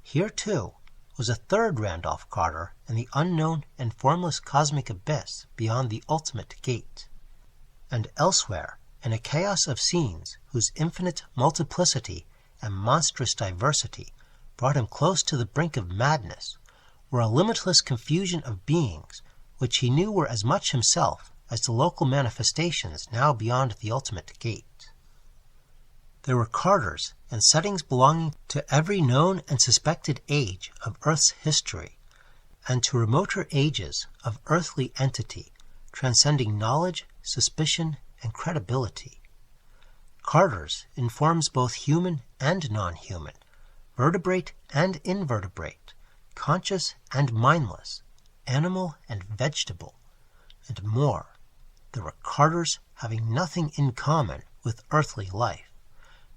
Here, too, was a third Randolph Carter in the unknown and formless cosmic abyss beyond the ultimate gate. And elsewhere, in a chaos of scenes whose infinite multiplicity and monstrous diversity brought him close to the brink of madness, were a limitless confusion of beings which he knew were as much himself as the local manifestations now beyond the ultimate gate. There were Carters in settings belonging to every known and suspected age of Earth's history, and to remoter ages of earthly entity, transcending knowledge, suspicion, and credibility. Carters in forms both human and non-human, vertebrate and invertebrate, conscious and mindless, animal and vegetable, and more. There were Carters having nothing in common with earthly life,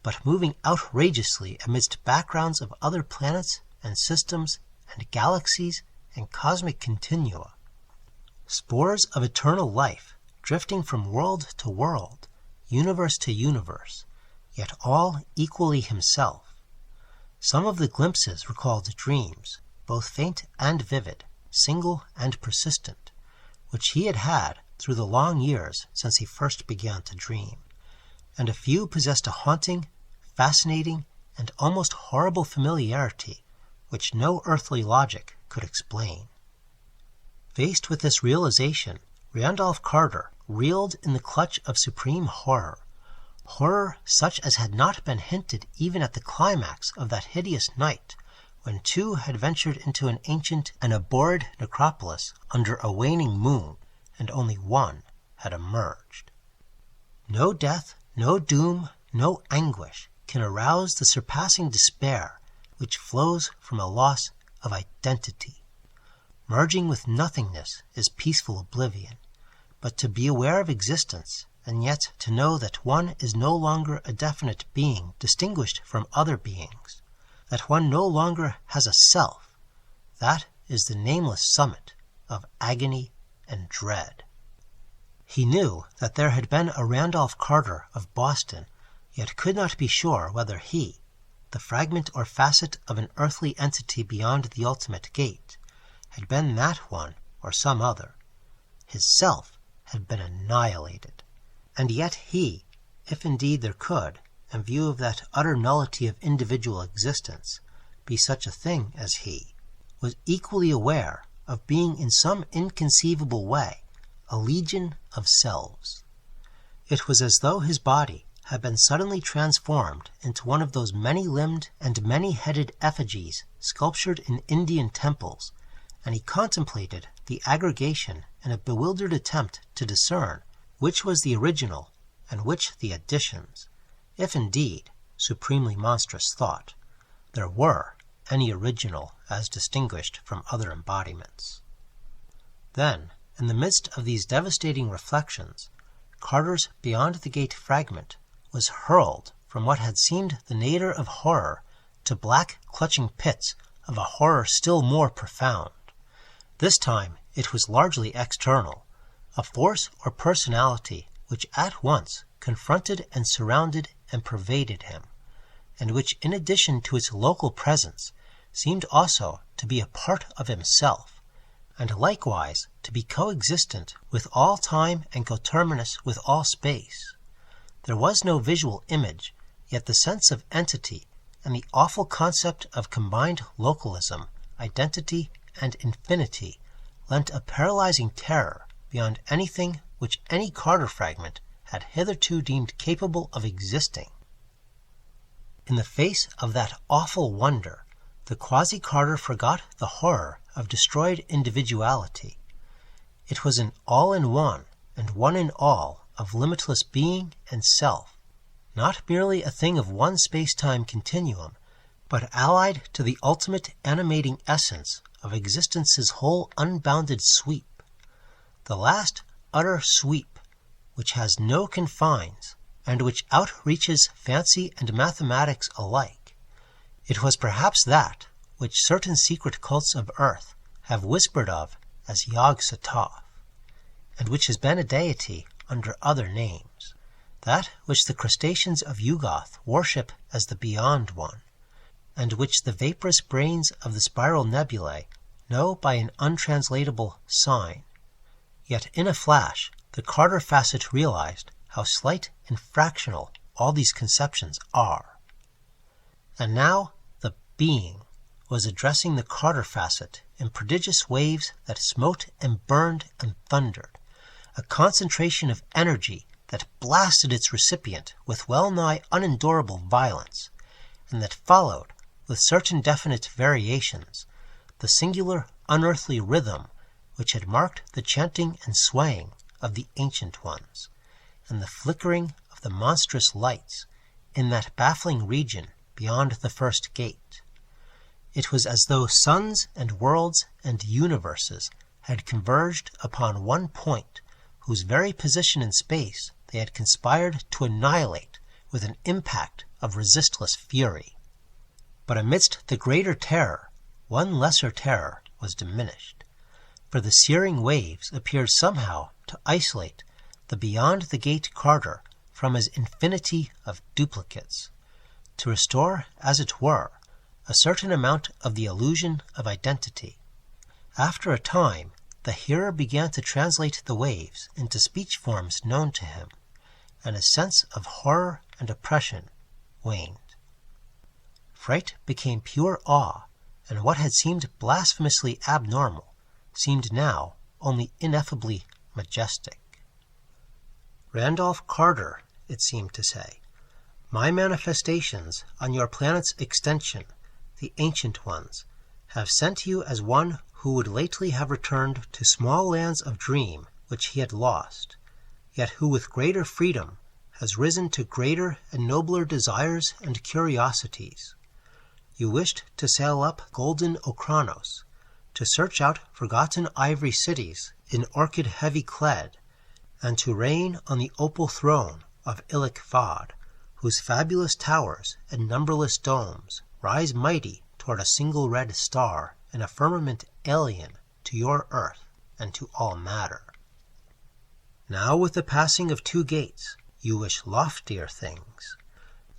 but moving outrageously amidst backgrounds of other planets and systems and galaxies and cosmic continua. Spores of eternal life, drifting from world to world, universe to universe, yet all equally himself. Some of the glimpses recalled dreams, both faint and vivid, single and persistent, which he had had through the long years since he first began to dream, and a few possessed a haunting, fascinating, and almost horrible familiarity which no earthly logic could explain. Faced with this realization, Randolph Carter reeled in the clutch of supreme horror, horror such as had not been hinted even at the climax of that hideous night when two had ventured into an ancient and abhorred necropolis under a waning moon, and only one had emerged. No death, no doom, no anguish can arouse the surpassing despair which flows from a loss of identity. Merging with nothingness is peaceful oblivion, but to be aware of existence, and yet to know that one is no longer a definite being distinguished from other beings, that one no longer has a self, that is the nameless summit of agony and dread. He knew that there had been a Randolph Carter of Boston, yet could not be sure whether he, the fragment or facet of an earthly entity beyond the ultimate gate, had been that one or some other. His self had been annihilated, and yet he, if indeed there could, in view of that utter nullity of individual existence, be such a thing as he, was equally aware of being in some inconceivable way a legion of selves. It was as though his body had been suddenly transformed into one of those many-limbed and many-headed effigies sculptured in Indian temples, and he contemplated the aggregation in a bewildered attempt to discern which was the original and which the additions, if indeed, supremely monstrous thought, there were any original as distinguished from other embodiments. Then, in the midst of these devastating reflections, Carter's Beyond the Gate fragment was hurled from what had seemed the nadir of horror to black, clutching pits of a horror still more profound. This time it was largely external, a force or personality which at once confronted and surrounded and pervaded him, and which, in addition to its local presence, seemed also to be a part of himself, and likewise to be coexistent with all time and coterminous with all space. There was no visual image, yet the sense of entity and the awful concept of combined localism, identity, and infinity lent a paralyzing terror beyond anything which any Carter fragment had hitherto deemed capable of existing. In the face of that awful wonder, the quasi-Carter forgot the horror of destroyed individuality. It was an all-in-one and one-in-all of limitless being and self, not merely a thing of one space-time continuum, but allied to the ultimate animating essence of existence's whole unbounded sweep, the last utter sweep, which has no confines, and which outreaches fancy and mathematics alike. It was perhaps that which certain secret cults of Earth have whispered of as Yog-Sothoth, and which has been a deity under other names, that which the crustaceans of Yog-Sothoth worship as the Beyond One, and which the vaporous brains of the spiral nebulae know by an untranslatable sign. Yet in a flash the Carter facet realized how slight and fractional all these conceptions are. And now the Being was addressing the Carter facet in prodigious waves that smote and burned and thundered, a concentration of energy that blasted its recipient with well-nigh unendurable violence, and that followed, with certain definite variations, the singular unearthly rhythm which had marked the chanting and swaying of the Ancient Ones, and the flickering of the monstrous lights in that baffling region beyond the first gate. It was as though suns and worlds and universes had converged upon one point, whose very position in space they had conspired to annihilate with an impact of resistless fury. But amidst the greater terror, one lesser terror was diminished, for the searing waves appeared somehow to isolate the Beyond the Gate Carter from his infinity of duplicates, to restore, as it were, a certain amount of the illusion of identity. After a time, the hearer began to translate the waves into speech forms known to him, and his sense of horror and oppression waned. Fright became pure awe, and what had seemed blasphemously abnormal seemed now only ineffably majestic. Randolph Carter, it seemed to say, my manifestations on your planet's extension, the Ancient Ones, have sent you as one who would lately have returned to small lands of dream which he had lost, yet who with greater freedom has risen to greater and nobler desires and curiosities. You wished to sail up golden Okranos, to search out forgotten ivory cities in orchid heavy clad, and to reign on the opal throne of Ilik-Fad, whose fabulous towers and numberless domes rise mighty toward a single red star in a firmament alien to your earth and to all matter. Now with the passing of 2 gates, you wish loftier things.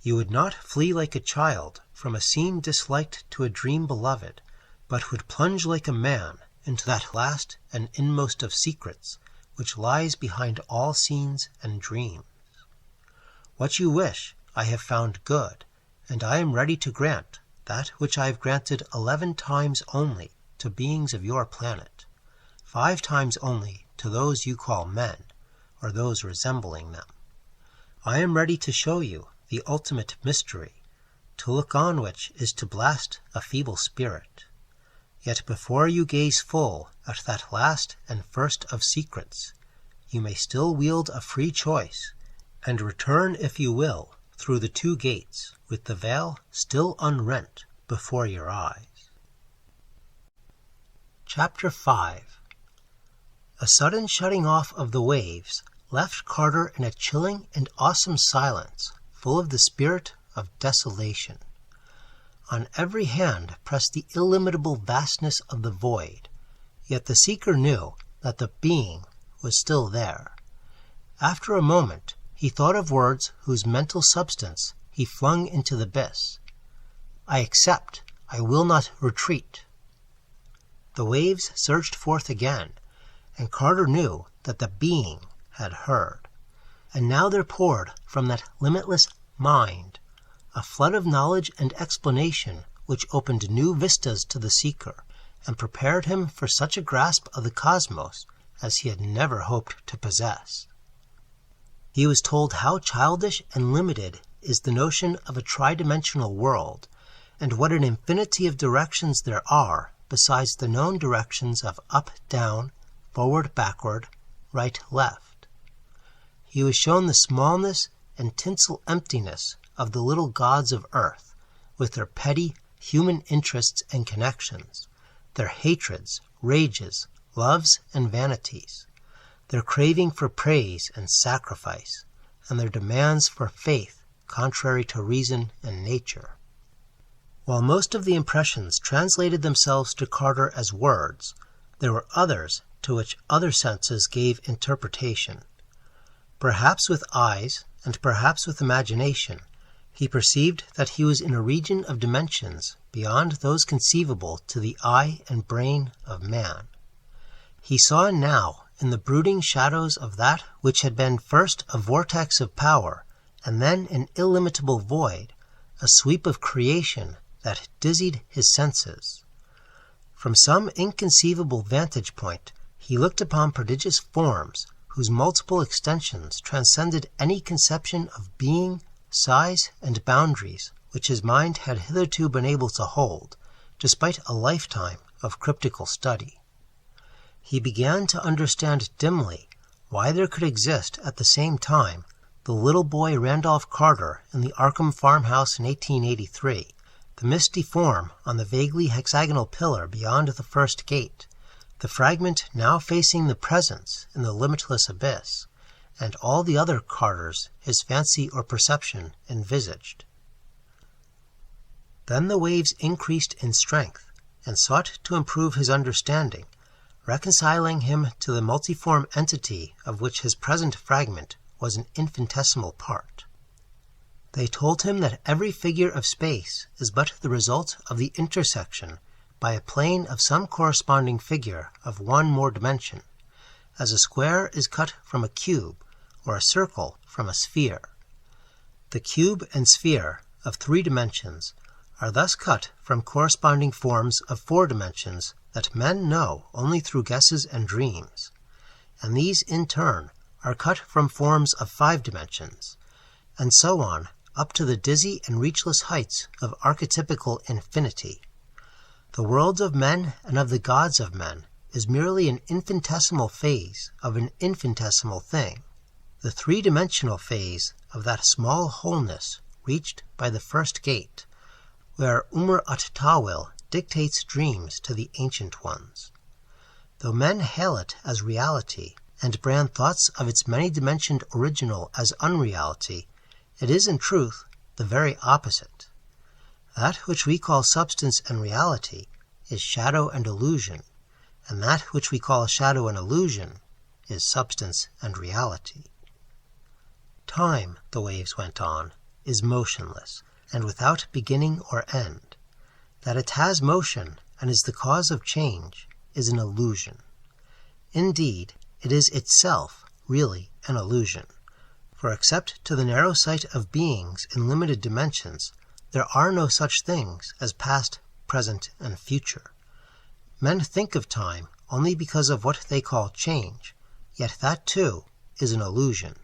You would not flee like a child from a scene disliked to a dream beloved, but would plunge like a man into that last and inmost of secrets which lies behind all scenes and dreams. What you wish I have found good, and I am ready to grant that which I have granted 11 times only to beings of your planet, 5 times only to those you call men, or those resembling them. I am ready to show you the ultimate mystery, to look on which is to blast a feeble spirit. Yet before you gaze full at that last and first of secrets, you may still wield a free choice, and return if you will through the 2 gates with the veil still unrent before your eyes. Chapter 5. A sudden shutting off of the waves left Carter in a chilling and awesome silence, full of the spirit of desolation. On every hand pressed the illimitable vastness of the void, yet the seeker knew that the being was still there. After a moment, he thought of words whose mental substance he flung into the abyss. "I accept. I will not retreat." The waves surged forth again, and Carter knew that the being had heard. And now there poured from that limitless mind a flood of knowledge and explanation which opened new vistas to the seeker and prepared him for such a grasp of the cosmos as he had never hoped to possess. He was told how childish and limited is the notion of a tridimensional world, and what an infinity of directions there are besides the known directions of up, down, forward, backward, right, left. He was shown the smallness and tinsel emptiness of the little gods of earth, with their petty human interests and connections, their hatreds, rages, loves, and vanities, their craving for praise and sacrifice, and their demands for faith contrary to reason and nature. While most of the impressions translated themselves to Carter as words, there were others to which other senses gave interpretation. Perhaps with eyes, and perhaps with imagination, he perceived that he was in a region of dimensions beyond those conceivable to the eye and brain of man. He saw now, in the brooding shadows of that which had been first a vortex of power, and then an illimitable void, a sweep of creation that dizzied his senses. From some inconceivable vantage point, he looked upon prodigious forms whose multiple extensions transcended any conception of being, size, and boundaries which his mind had hitherto been able to hold, despite a lifetime of cryptical study. He began to understand dimly why there could exist at the same time the little boy Randolph Carter in the Arkham farmhouse in 1883, the misty form on the vaguely hexagonal pillar beyond the first gate, the fragment now facing the presence in the limitless abyss, and all the other Carters his fancy or perception envisaged. Then the waves increased in strength, and sought to improve his understanding, reconciling him to the multiform entity of which his present fragment was an infinitesimal part. They told him that every figure of space is but the result of the intersection by a plane of some corresponding figure of one more dimension, as a square is cut from a cube, or a circle from a sphere. The cube and sphere of 3 dimensions are thus cut from corresponding forms of 4 dimensions that men know only through guesses and dreams, and these in turn are cut from forms of 5 dimensions, and so on up to the dizzy and reachless heights of archetypical infinity. The world of men and of the gods of men is merely an infinitesimal phase of an infinitesimal thing, the 3-dimensional phase of that small wholeness reached by the first gate, where at-Tawil dictates dreams to the ancient ones. Though men hail it as reality, and brand thoughts of its many-dimensioned original as unreality, it is in truth the very opposite. That which we call substance and reality is shadow and illusion, and that which we call shadow and illusion is substance and reality. Time, the waves went on, is motionless, and without beginning or end. That it has motion and is the cause of change is an illusion. Indeed, it is itself really an illusion, for except to the narrow sight of beings in limited dimensions, there are no such things as past, present, and future. Men think of time only because of what they call change, yet that too is an illusion.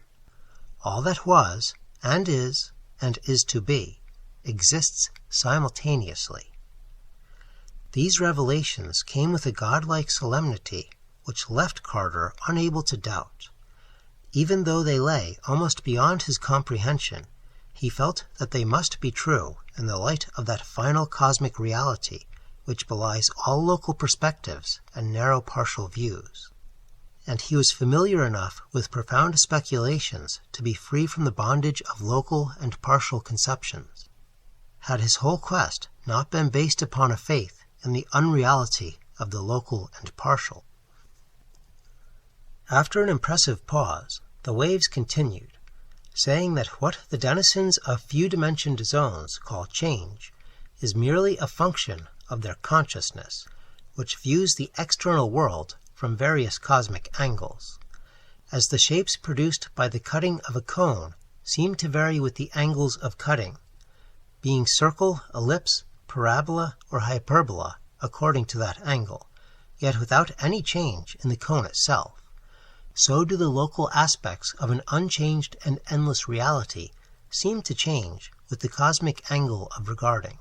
All that was, and is to be, exists simultaneously. These revelations came with a godlike solemnity which left Carter unable to doubt. Even though they lay almost beyond his comprehension, he felt that they must be true in the light of that final cosmic reality which belies all local perspectives and narrow partial views. And he was familiar enough with profound speculations to be free from the bondage of local and partial conceptions. Had his whole quest not been based upon a faith in the unreality of the local and partial? After an impressive pause, the waves continued, saying that what the denizens of few-dimensioned zones call change is merely a function of their consciousness, which views the external world from various cosmic angles. As the shapes produced by the cutting of a cone seem to vary with the angles of cutting, being circle, ellipse, parabola, or hyperbola according to that angle, yet without any change in the cone itself, so do the local aspects of an unchanged and endless reality seem to change with the cosmic angle of regarding.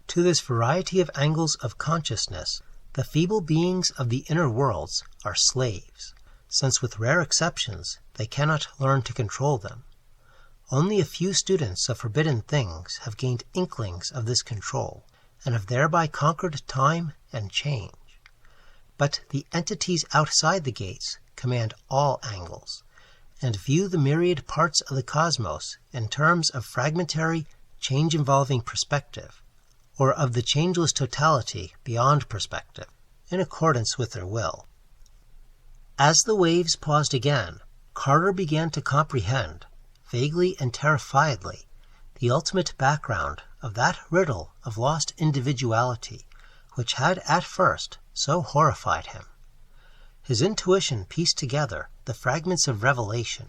To this variety of angles of consciousness, the feeble beings of the inner worlds are slaves, since with rare exceptions they cannot learn to control them. Only a few students of forbidden things have gained inklings of this control, and have thereby conquered time and change. But the entities outside the gates command all angles, and view the myriad parts of the cosmos in terms of fragmentary, change-involving perspective, or of the changeless totality beyond perspective, in accordance with their will. As the waves paused again, Carter began to comprehend, vaguely and terrifiedly, the ultimate background of that riddle of lost individuality which had at first so horrified him. His intuition pieced together the fragments of revelation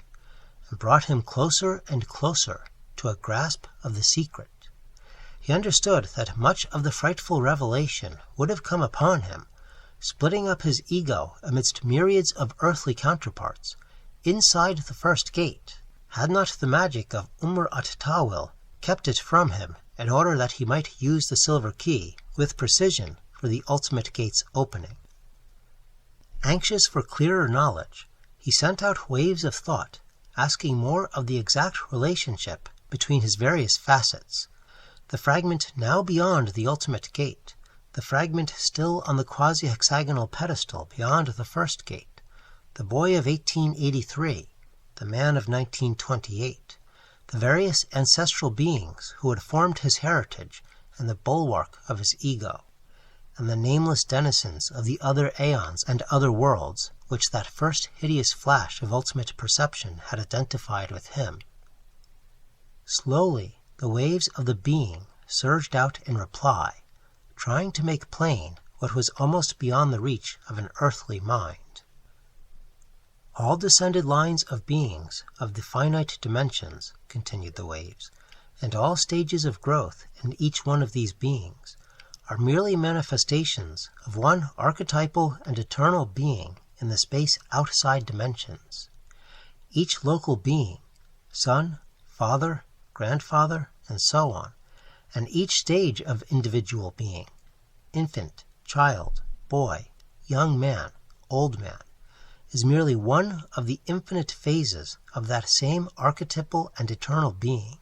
and brought him closer and closer to a grasp of the secret. He understood that much of the frightful revelation would have come upon him, splitting up his ego amidst myriads of earthly counterparts, inside the first gate, had not the magic of at-Tawil kept it from him in order that he might use the silver key with precision for the ultimate gate's opening. Anxious for clearer knowledge, he sent out waves of thought, asking more of the exact relationship between his various facets, the fragment now beyond the ultimate gate, the fragment still on the quasi-hexagonal pedestal beyond the first gate, the boy of 1883, the man of 1928, the various ancestral beings who had formed his heritage and the bulwark of his ego, and the nameless denizens of the other aeons and other worlds which that first hideous flash of ultimate perception had identified with him. Slowly, the waves of the being surged out in reply, trying to make plain what was almost beyond the reach of an earthly mind. All descended lines of beings of the finite dimensions, continued the waves, and all stages of growth in each one of these beings, are merely manifestations of one archetypal and eternal being in the space outside dimensions. Each local being, son, father, grandfather, and so on, and each stage of individual being, infant, child, boy, young man, old man, is merely one of the infinite phases of that same archetypal and eternal being,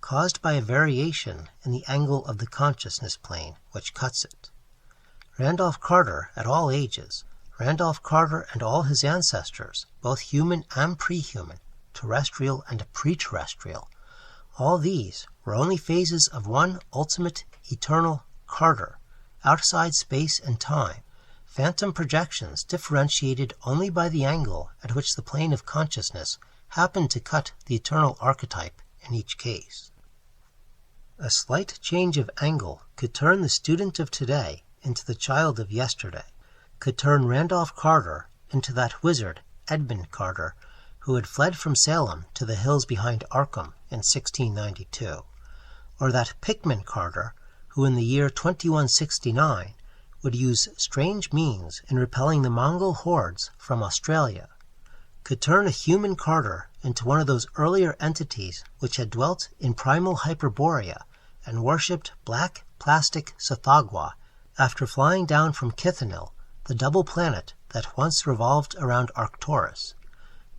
caused by a variation in the angle of the consciousness plane which cuts it. Randolph Carter, at all ages, Randolph Carter and all his ancestors, both human and pre-human, terrestrial and pre-terrestrial, all these were only phases of one ultimate, eternal Carter, outside space and time, phantom projections differentiated only by the angle at which the plane of consciousness happened to cut the eternal archetype in each case. A slight change of angle could turn the student of today into the child of yesterday, could turn Randolph Carter into that wizard, Edmund Carter, who had fled from Salem to the hills behind Arkham in 1692, or that Pickman Carter, who in the year 2169 would use strange means in repelling the Mongol hordes from Australia, could turn a human Carter into one of those earlier entities which had dwelt in primal Hyperborea and worshipped black plastic Tsathoggua after flying down from Kithanil, the double planet that once revolved around Arcturus,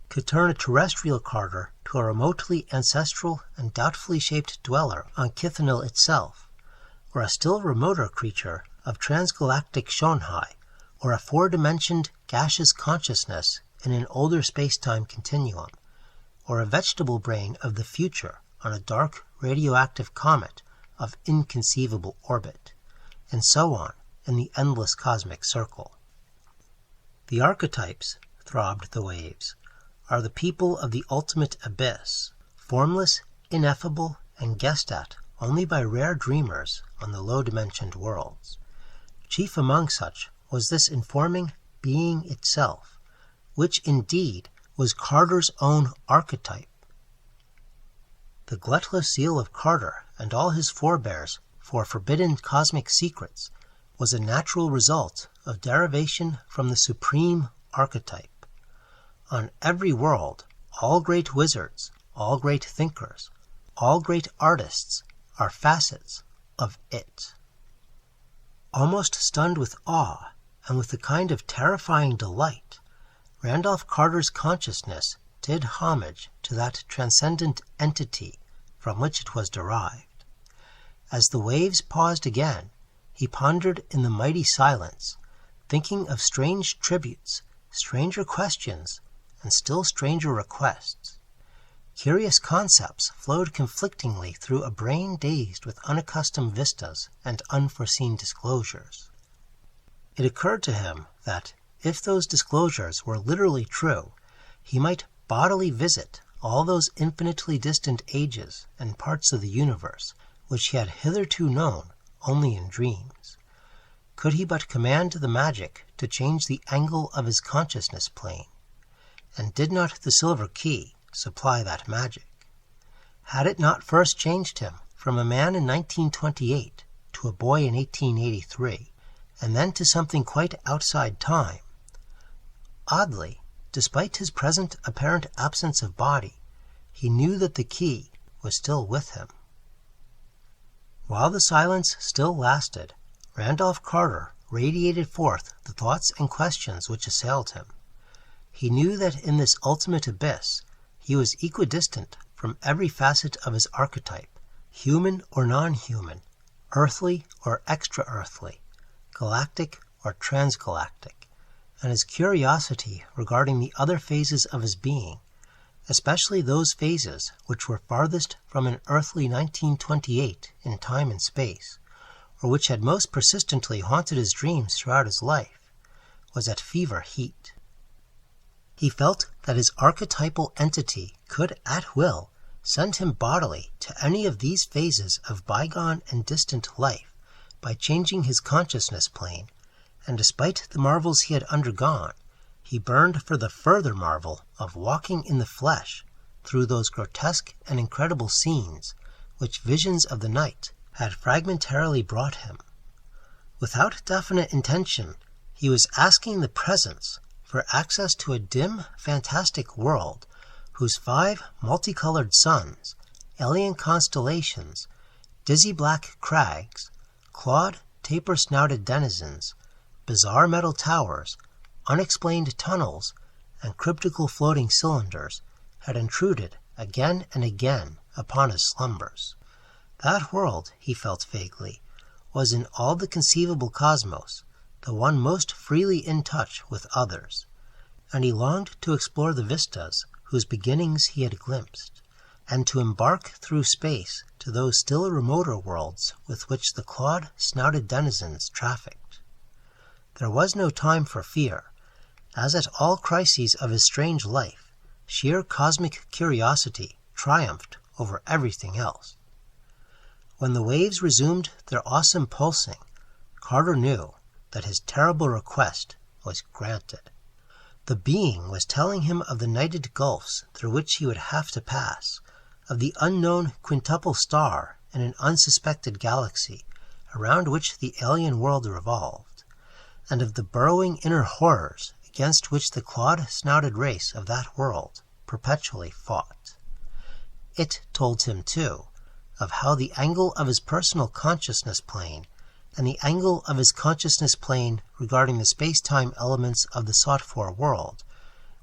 could turn a terrestrial Carter to a remotely ancestral and doubtfully shaped dweller on Kithanil itself, or a still remoter creature of transgalactic Shonhai, or a four-dimensioned gaseous consciousness in an older space-time continuum, or a vegetable brain of the future on a dark radioactive comet of inconceivable orbit, and so on in the endless cosmic circle. The archetypes, throbbed the waves, are the people of the ultimate abyss, formless, ineffable, and guessed at only by rare dreamers on the low-dimensioned worlds. Chief among such was this informing being itself, which indeed was Carter's own archetype. The glutless zeal of Carter and all his forebears for forbidden cosmic secrets was a natural result of derivation from the supreme archetype. On every world, all great wizards, all great thinkers, all great artists are facets of it. Almost stunned with awe and with a kind of terrifying delight, Randolph Carter's consciousness did homage to that transcendent entity from which it was derived. As the waves paused again, he pondered in the mighty silence, thinking of strange tributes, stranger questions, and still stranger requests. Curious concepts flowed conflictingly through a brain dazed with unaccustomed vistas and unforeseen disclosures. It occurred to him that, if those disclosures were literally true, he might bodily visit all those infinitely distant ages and parts of the universe which he had hitherto known only in dreams. Could he but command the magic to change the angle of his consciousness plane? And did not the silver key supply that magic? Had it not first changed him from a man in 1928 to a boy in 1883, and then to something quite outside time? Oddly, despite his present apparent absence of body, he knew that the key was still with him. While the silence still lasted, Randolph Carter radiated forth the thoughts and questions which assailed him. He knew that in this ultimate abyss he was equidistant from every facet of his archetype, human or non-human, earthly or extra-earthly, galactic or transgalactic, and his curiosity regarding the other phases of his being, especially those phases which were farthest from an earthly 1928 in time and space, or which had most persistently haunted his dreams throughout his life, was at fever heat. He felt that his archetypal entity could at will send him bodily to any of these phases of bygone and distant life by changing his consciousness plane, and despite the marvels he had undergone, he burned for the further marvel of walking in the flesh through those grotesque and incredible scenes which visions of the night had fragmentarily brought him. Without definite intention, he was asking the presence for access to a dim, fantastic world whose 5 multicolored suns, alien constellations, dizzy black crags, clawed, taper-snouted denizens, bizarre metal towers, unexplained tunnels, and cryptical floating cylinders had intruded again and again upon his slumbers. That world, he felt vaguely, was in all the conceivable cosmos the one most freely in touch with others, and he longed to explore the vistas whose beginnings he had glimpsed, and to embark through space to those still remoter worlds with which the clawed, snouted denizens trafficked. There was no time for fear. As at all crises of his strange life, sheer cosmic curiosity triumphed over everything else. When the waves resumed their awesome pulsing, Carter knew that his terrible request was granted. The being was telling him of the nighted gulfs through which he would have to pass, of the unknown quintuple star in an unsuspected galaxy around which the alien world revolved, and of the burrowing inner horrors against which the clawed-snouted race of that world perpetually fought. It told him, too, of how the angle of his personal consciousness plane and the angle of his consciousness plane regarding the space-time elements of the sought-for world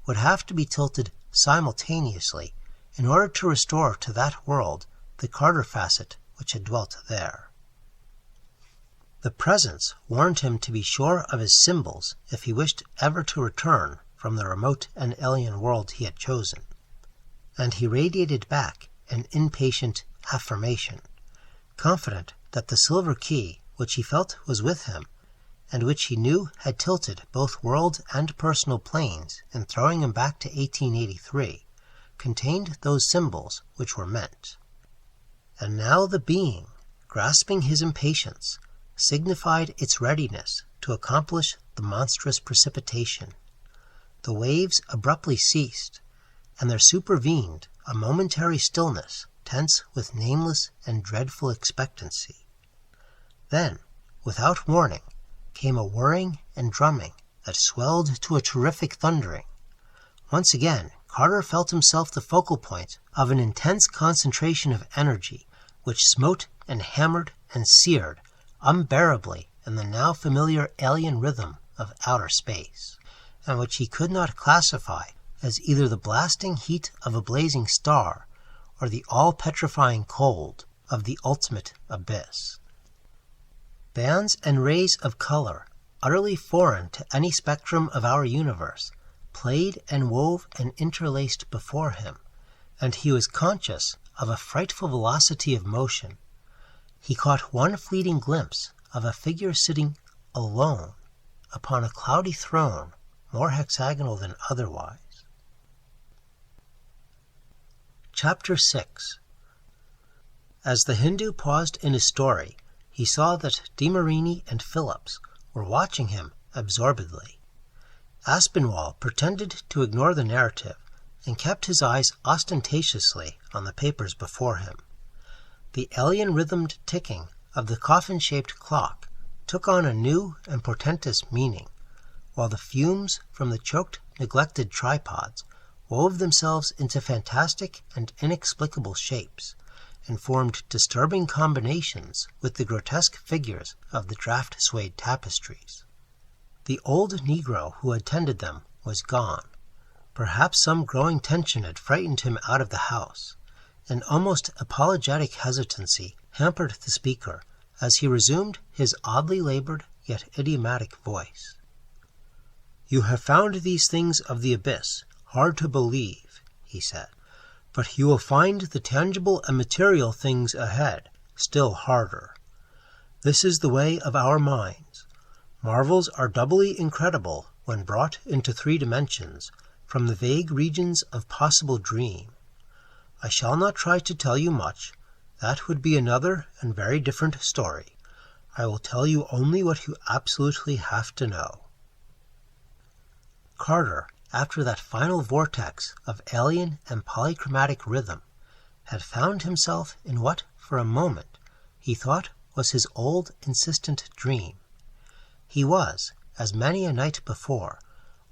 would have to be tilted simultaneously in order to restore to that world the Carter facet which had dwelt there. The presence warned him to be sure of his symbols if he wished ever to return from the remote and alien world he had chosen. And he radiated back an impatient affirmation, confident that the silver key, which he felt was with him, and which he knew had tilted both world and personal planes in throwing him back to 1883, contained those symbols which were meant. And now the being, grasping his impatience, signified its readiness to accomplish the monstrous precipitation. The waves abruptly ceased, and there supervened a momentary stillness tense with nameless and dreadful expectancy. Then, without warning, came a whirring and drumming that swelled to a terrific thundering. Once again, Carter felt himself the focal point of an intense concentration of energy which smote and hammered and seared unbearably in the now familiar alien rhythm of outer space, and which he could not classify as either the blasting heat of a blazing star or the all-petrifying cold of the ultimate abyss. Bands and rays of color, utterly foreign to any spectrum of our universe, played and wove and interlaced before him, and he was conscious of a frightful velocity of motion. He caught one fleeting glimpse of a figure sitting alone upon a cloudy throne, more hexagonal than otherwise. Chapter 6. As the Hindu paused in his story, he saw that DeMarini and Phillips were watching him absorbedly. Aspinwall pretended to ignore the narrative and kept his eyes ostentatiously on the papers before him. The alien-rhythmed ticking of the coffin-shaped clock took on a new and portentous meaning, while the fumes from the choked, neglected tripods wove themselves into fantastic and inexplicable shapes, and formed disturbing combinations with the grotesque figures of the draft-swayed tapestries. The old Negro who had tended them was gone. Perhaps some growing tension had frightened him out of the house. An almost apologetic hesitancy hampered the speaker as he resumed his oddly labored yet idiomatic voice. "You have found these things of the abyss hard to believe," he said, "but you will find the tangible and material things ahead still harder. This is the way of our minds. Marvels are doubly incredible when brought into 3 dimensions from the vague regions of possible dream. I shall not try to tell you much. That would be another and very different story. I will tell you only what you absolutely have to know." Carter, after that final vortex of alien and polychromatic rhythm, had found himself in what, for a moment, he thought was his old insistent dream. He was, as many a night before,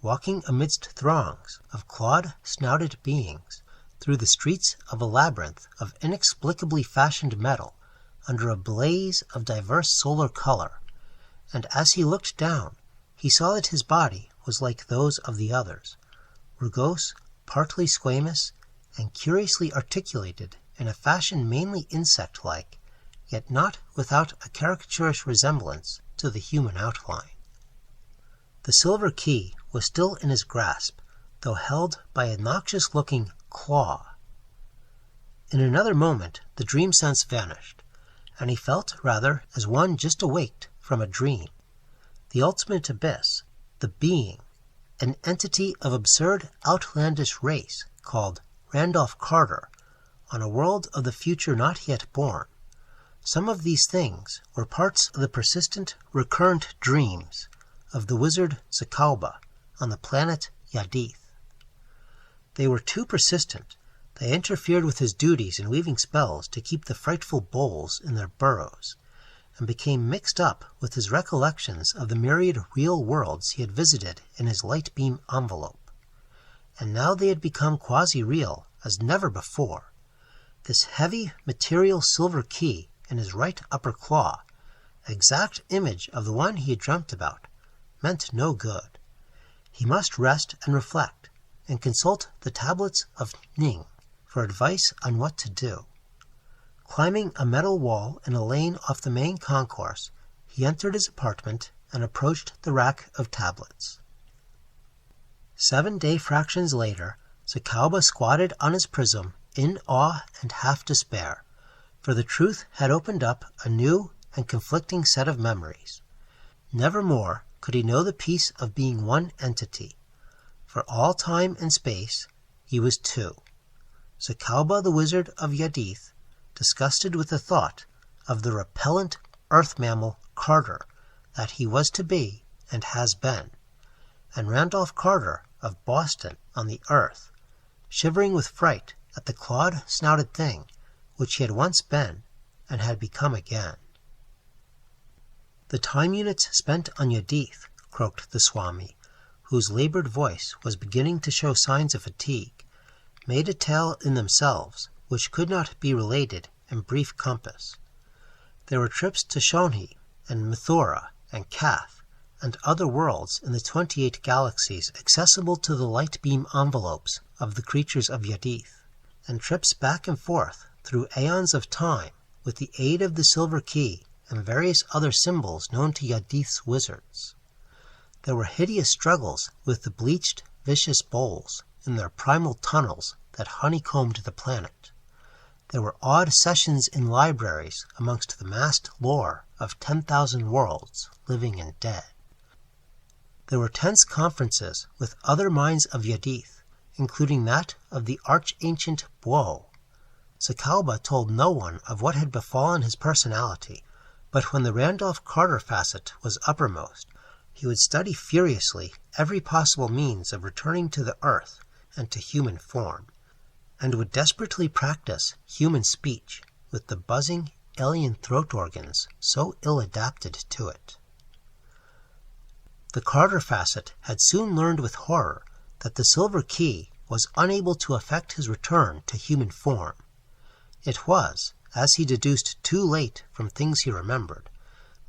walking amidst throngs of clawed-snouted beings through the streets of a labyrinth of inexplicably fashioned metal under a blaze of diverse solar color, and as he looked down, he saw that his body was like those of the others, rugose, partly squamous, and curiously articulated in a fashion mainly insect-like, yet not without a caricaturish resemblance to the human outline. The silver key was still in his grasp, though held by a noxious-looking claw. In another moment the dream sense vanished, and he felt rather as one just awaked from a dream. The ultimate abyss, the being, an entity of absurd outlandish race called Randolph Carter, on a world of the future not yet born. Some of these things were parts of the persistent, recurrent dreams of the wizard Zakalba on the planet Yadith. They were too persistent. They interfered with his duties in weaving spells to keep the frightful bowls in their burrows, and became mixed up with his recollections of the myriad real worlds he had visited in his light beam envelope. And now they had become quasi-real as never before. This heavy, material silver key in his right upper claw, exact image of the one he had dreamt about, meant no good. He must rest and reflect, and consult the tablets of Ning for advice on what to do. Climbing a metal wall in a lane off the main concourse, he entered his apartment and approached the rack of tablets. 7 day fractions later, Zakalba squatted on his prism in awe and half despair, for the truth had opened up a new and conflicting set of memories. Nevermore could he know the peace of being one entity. For all time and space, he was two. Zakalba the wizard of Yadith, disgusted with the thought of the repellent earth mammal Carter that he was to be and has been, and Randolph Carter of Boston on the earth, shivering with fright at the clawed-snouted thing which he had once been and had become again. The time units spent on Yadith, croaked the Swami, whose labored voice was beginning to show signs of fatigue, made a tale in themselves which could not be related in brief compass. There were trips to Shonhi and Mithora and Kath and other worlds in the 28 galaxies accessible to the light beam envelopes of the creatures of Yadith, and trips back and forth through aeons of time with the aid of the Silver Key and various other symbols known to Yadith's wizards. There were hideous struggles with the bleached, vicious bowls in their primal tunnels that honeycombed the planet. There were odd sessions in libraries amongst the massed lore of 10,000 worlds, living and dead. There were tense conferences with other minds of Yadith, including that of the arch-ancient Buo. Zakalba told no one of what had befallen his personality, but when the Randolph Carter facet was uppermost, he would study furiously every possible means of returning to the earth and to human form, and would desperately practice human speech with the buzzing alien throat organs so ill-adapted to it. The Carter facet had soon learned with horror that the Silver Key was unable to effect his return to human form. It was, as he deduced too late from things he remembered,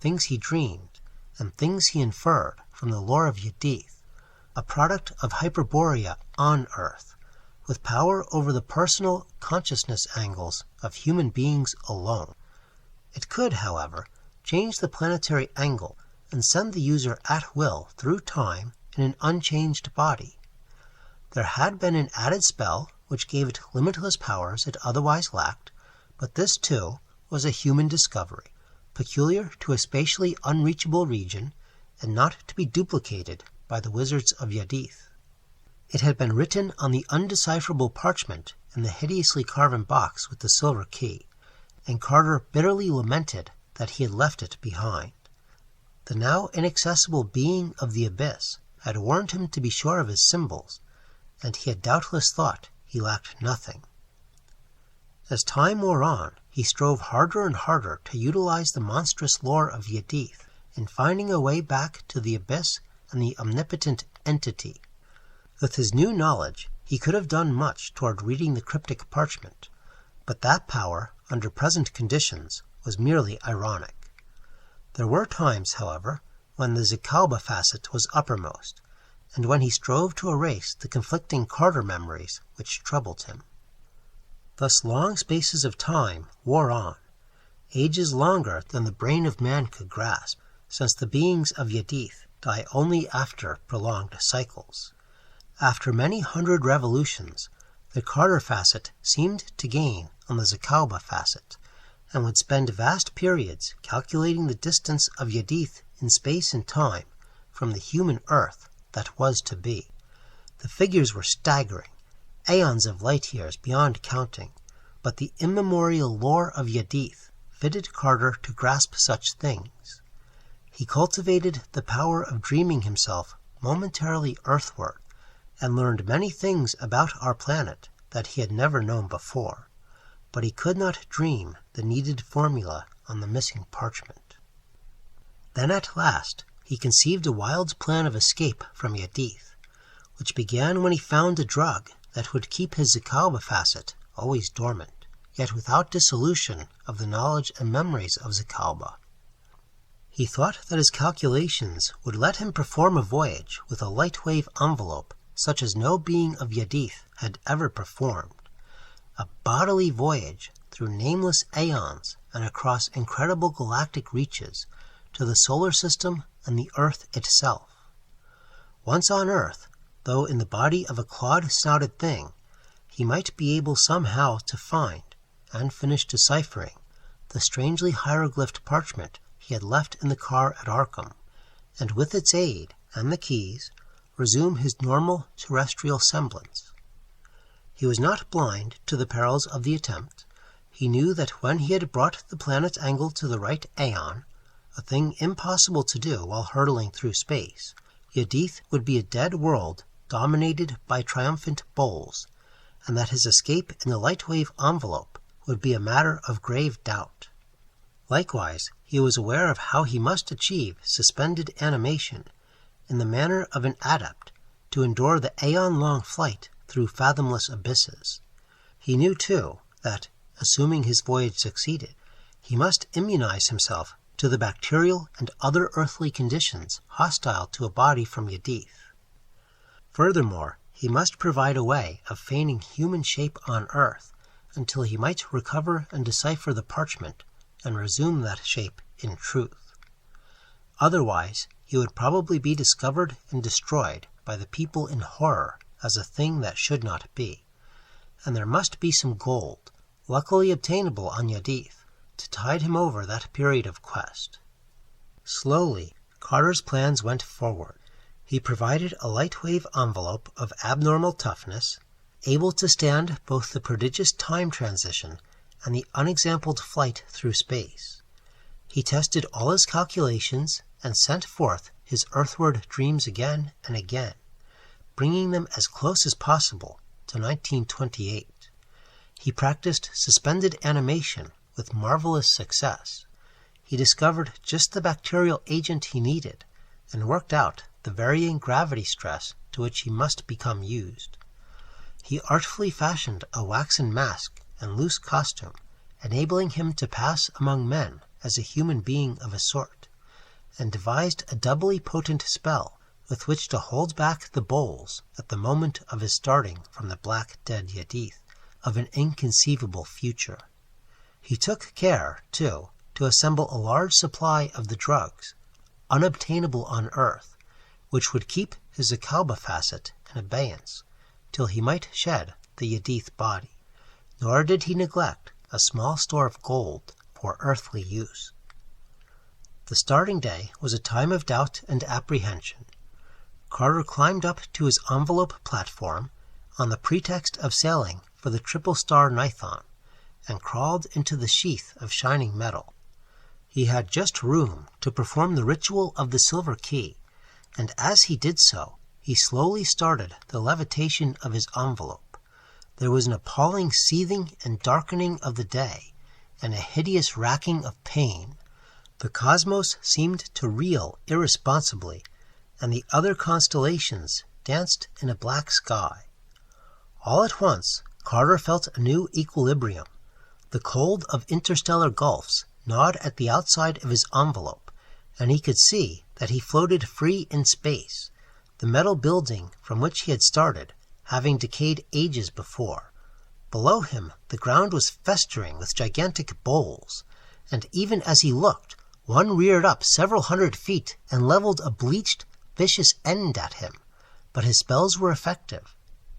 things he dreamed, and things he inferred from the lore of Yadith, a product of Hyperborea on Earth, with power over the personal consciousness angles of human beings alone. It could, however, change the planetary angle and send the user at will through time in an unchanged body. There had been an added spell which gave it limitless powers it otherwise lacked, but this, too, was a human discovery, peculiar to a spatially unreachable region and not to be duplicated by the wizards of Yadith. It had been written on the undecipherable parchment in the hideously carven box with the Silver Key, and Carter bitterly lamented that he had left it behind. The now inaccessible being of the abyss had warned him to be sure of his symbols, and he had doubtless thought he lacked nothing. As time wore on, he strove harder and harder to utilize the monstrous lore of Yadith in finding a way back to the abyss and the omnipotent entity. With his new knowledge, he could have done much toward reading the cryptic parchment, but that power, under present conditions, was merely ironic. There were times, however, when the Zakalba facet was uppermost, and when he strove to erase the conflicting Carter memories which troubled him. Thus long spaces of time wore on, ages longer than the brain of man could grasp, since the beings of Yadith die only after prolonged cycles. After many hundred revolutions, the Carter facet seemed to gain on the Zakalba facet, and would spend vast periods calculating the distance of Yadith in space and time from the human Earth that was to be. The figures were staggering, aeons of light years beyond counting, but the immemorial lore of Yadith fitted Carter to grasp such things. He cultivated the power of dreaming himself momentarily earthward, and learned many things about our planet that he had never known before, but he could not dream the needed formula on the missing parchment. Then at last he conceived a wild plan of escape from Yadith, which began when he found a drug that would keep his Zakalba facet always dormant, yet without dissolution of the knowledge and memories of Zakalba. He thought that his calculations would let him perform a voyage with a light wave envelope such as no being of Yadith had ever performed, a bodily voyage through nameless aeons and across incredible galactic reaches to the solar system and the Earth itself. Once on Earth, though in the body of a clawed-snouted thing, he might be able somehow to find and finish deciphering the strangely hieroglyphed parchment he had left in the car at Arkham, and with its aid and the keys, resume his normal terrestrial semblance. He was not blind to the perils of the attempt. He knew that when he had brought the planet's angle to the right aeon, a thing impossible to do while hurtling through space, Yadith would be a dead world dominated by triumphant bowls, and that his escape in the light-wave envelope would be a matter of grave doubt. Likewise, he was aware of how he must achieve suspended animation in the manner of an adept to endure the aeon-long flight through fathomless abysses. He knew, too, that, assuming his voyage succeeded, he must immunize himself to the bacterial and other earthly conditions hostile to a body from Yadith. Furthermore, he must provide a way of feigning human shape on Earth until he might recover and decipher the parchment and resume that shape in truth. Otherwise, he would probably be discovered and destroyed by the people in horror as a thing that should not be, and there must be some gold, luckily obtainable on Yadith, to tide him over that period of quest. Slowly, Carter's plans went forward. He provided a light-wave envelope of abnormal toughness, able to stand both the prodigious time transition and the unexampled flight through space. He tested all his calculations and sent forth his earthward dreams again and again, bringing them as close as possible to 1928. He practiced suspended animation with marvelous success. He discovered just the bacterial agent he needed and worked out the varying gravity stress to which he must become used. He artfully fashioned a waxen mask and loose costume, enabling him to pass among men as a human being of a sort, and devised a doubly potent spell with which to hold back the bowls at the moment of his starting from the black dead Yadith of an inconceivable future. He took care, too, to assemble a large supply of the drugs, unobtainable on Earth, which would keep his Akalba facet in abeyance till he might shed the Yadith body. Nor did he neglect a small store of gold for earthly use. The starting day was a time of doubt and apprehension. Carter climbed up to his envelope platform on the pretext of sailing for the triple-star Nithon, and crawled into the sheath of shining metal. He had just room to perform the ritual of the silver key, and as he did so, he slowly started the levitation of his envelope. There was an appalling seething and darkening of the day, and a hideous racking of pain. The cosmos seemed to reel irresponsibly, and the other constellations danced in a black sky. All at once, Carter felt a new equilibrium. The cold of interstellar gulfs gnawed at the outside of his envelope, and he could see that he floated free in space, the metal building from which he had started having decayed ages before. Below him, the ground was festering with gigantic bowls, and even as he looked, one reared up several hundred feet and leveled a bleached, vicious end at him. But his spells were effective,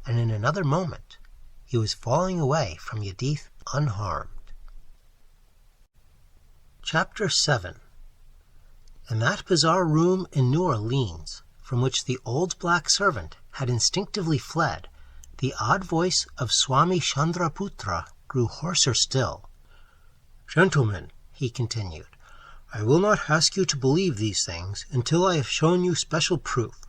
and in another moment he was falling away from Yadith unharmed. Chapter 7. In that bizarre room in New Orleans, from which the old black servant had instinctively fled, the odd voice of Swami Chandraputra grew hoarser still. "Gentlemen," he continued, "I will not ask you to believe these things until I have shown you special proof.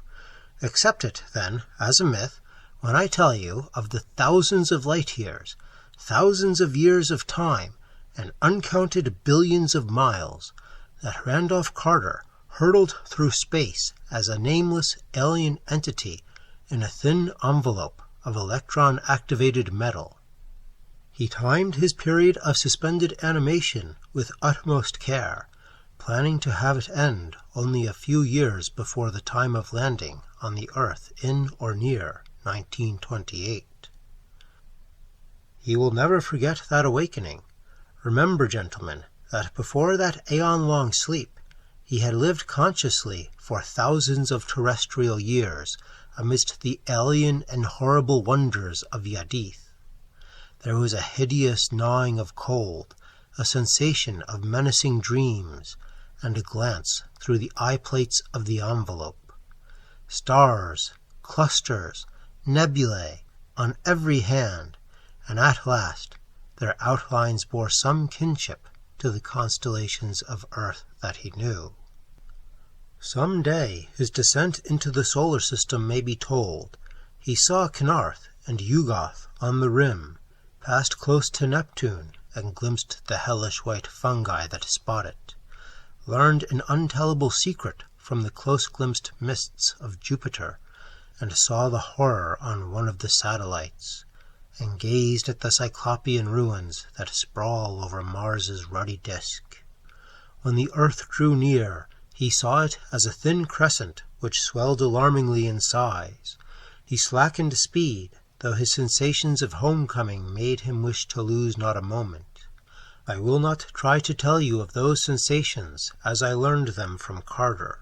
Accept it, then, as a myth, when I tell you of the thousands of light years, thousands of years of time, and uncounted billions of miles, that Randolph Carter hurtled through space as a nameless alien entity in a thin envelope of electron-activated metal. He timed his period of suspended animation with utmost care, planning to have it end only a few years before the time of landing on the Earth in or near 1928. He will never forget that awakening. Remember, gentlemen, that before that aeon-long sleep, He had lived consciously for thousands of terrestrial years amidst the alien and horrible wonders of Yadith. There was a hideous gnawing of cold, a sensation of menacing dreams, and a glance through the eye-plates of the envelope. Stars, clusters, nebulae, on every hand, and at last their outlines bore some kinship to the constellations of Earth that he knew. Some day his descent into the solar system may be told. He saw Cynarth and Yog-Sothoth on the rim, passed close to Neptune, and glimpsed the hellish white fungi that spot it, learned an untellable secret from the close-glimpsed mists of Jupiter, and saw the horror on one of the satellites, and gazed at the Cyclopean ruins that sprawl over Mars's ruddy disk. When the Earth drew near, he saw it as a thin crescent which swelled alarmingly in size. He slackened speed, though his sensations of homecoming made him wish to lose not a moment. I will not try to tell you of those sensations as I learned them from Carter.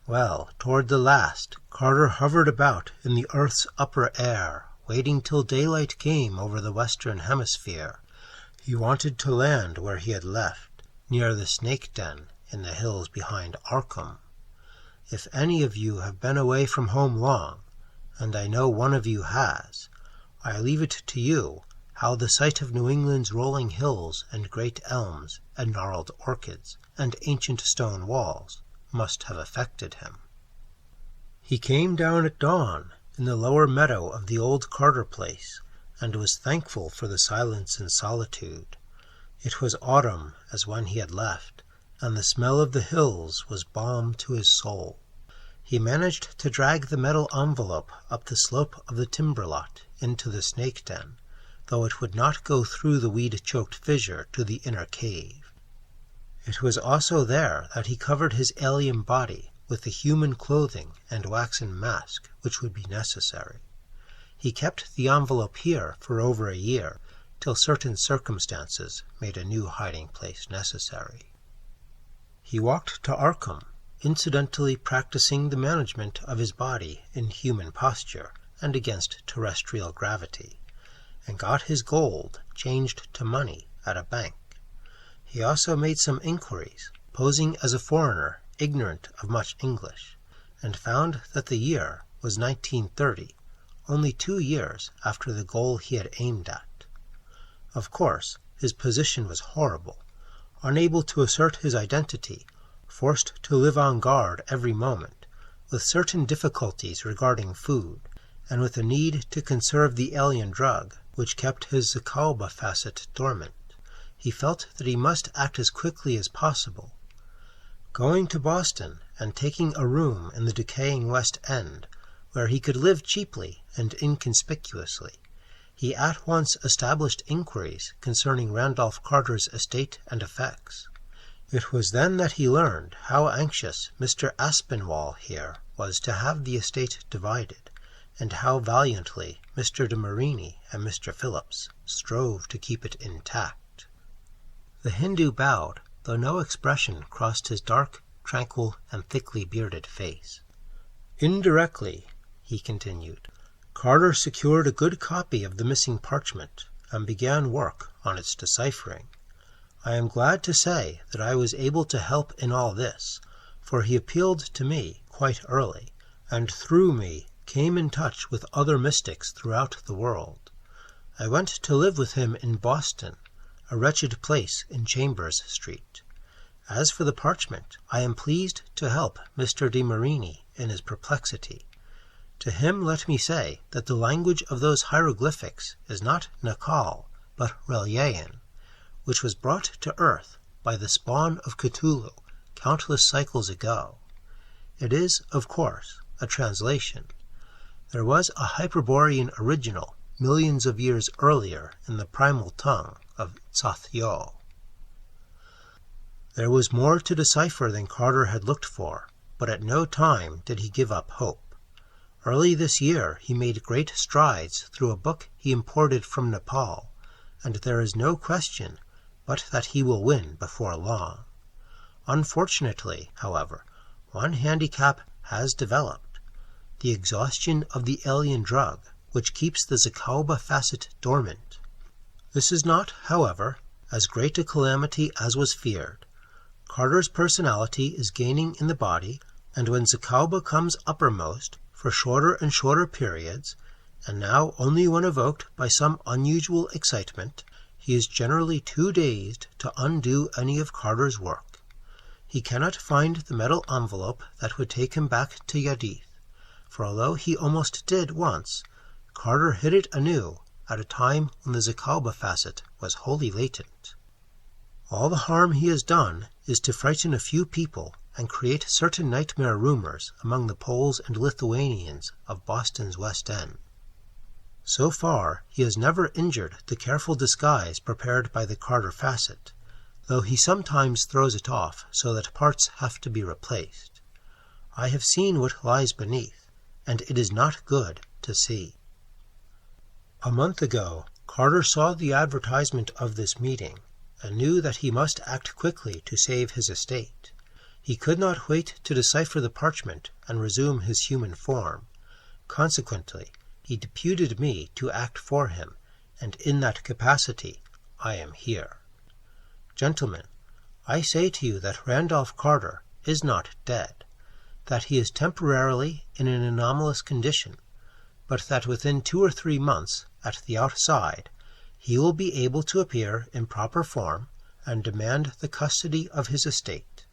Well, toward the last, Carter hovered about in the Earth's upper air, waiting till daylight came over the western hemisphere. He wanted to land where he had left, near the snake den in the hills behind Arkham. If any of you have been away from home long, and I know one of you has, I leave it to you how the sight of New England's rolling hills and great elms and gnarled orchids and ancient stone walls must have affected him. He came down at dawn in the lower meadow of the old Carter place, and was thankful for the silence and solitude. It was autumn as when he had left, and the smell of the hills was balm to his soul. He managed to drag the metal envelope up the slope of the timber lot into the snake den, though it would not go through the weed-choked fissure to the inner cave. It was also there that he covered his alien body with the human clothing and waxen mask which would be necessary. He kept the envelope here for over a year, till certain circumstances made a new hiding place necessary. He walked to Arkham, incidentally practicing the management of his body in human posture and against terrestrial gravity, and got his gold changed to money at a bank. He also made some inquiries, posing as a foreigner ignorant of much English, and found that the year was 1930, only 2 years after the goal he had aimed at. Of course, his position was horrible. Unable to assert his identity, forced to live on guard every moment, with certain difficulties regarding food, and with a need to conserve the alien drug which kept his Zacalba facet dormant, he felt that he must act as quickly as possible. Going to Boston and taking a room in the decaying West End, where he could live cheaply and inconspicuously, he at once established inquiries concerning Randolph Carter's estate and effects. It was then that he learned how anxious Mr. Aspinwall here was to have the estate divided, and how valiantly Mr. de Marigny and Mr. Phillips strove to keep it intact. The Hindu bowed, though no expression crossed his dark, tranquil, and thickly bearded face. Indirectly, he continued, Carter secured a good copy of the missing parchment, and began work on its deciphering. I am glad to say that I was able to help in all this, for he appealed to me quite early, and through me came in touch with other mystics throughout the world. I went to live with him in Boston, a wretched place in Chambers Street. As for the parchment, I am pleased to help Mr. de Marigny in his perplexity. To him let me say that the language of those hieroglyphics is not Nakal, but Relyaean, which was brought to earth by the spawn of Cthulhu countless cycles ago. It is, of course, a translation. There was a Hyperborean original millions of years earlier in the primal tongue of at-Tawil. There was more to decipher than Carter had looked for, but at no time did he give up hope. Early this year he made great strides through a book he imported from Nepal, and there is no question but that he will win before long. Unfortunately, however, one handicap has developed: the exhaustion of the alien drug, which keeps the Zacauba facet dormant. This is not, however, as great a calamity as was feared. Carter's personality is gaining in the body, and when Zacauba comes uppermost, for shorter and shorter periods, and now only when evoked by some unusual excitement, he is generally too dazed to undo any of Carter's work. He cannot find the metal envelope that would take him back to Yadith, for although he almost did once, Carter hid it anew at a time when the Zacauba facet was wholly latent. All the harm he has done is to frighten a few people and create certain nightmare rumors among the Poles and Lithuanians of Boston's West End. So far, he has never injured the careful disguise prepared by the Carter facet, though he sometimes throws it off so that parts have to be replaced. I have seen what lies beneath, and it is not good to see. A month ago, Carter saw the advertisement of this meeting, and knew that he must act quickly to save his estate. He could not wait to decipher the parchment and resume his human form. Consequently, he deputed me to act for him, and in that capacity I am here. Gentlemen, I say to you that Randolph Carter is not dead, that he is temporarily in an anomalous condition, but that within 2 or 3 months, at the outside, he will be able to appear in proper form and demand the custody of his estate.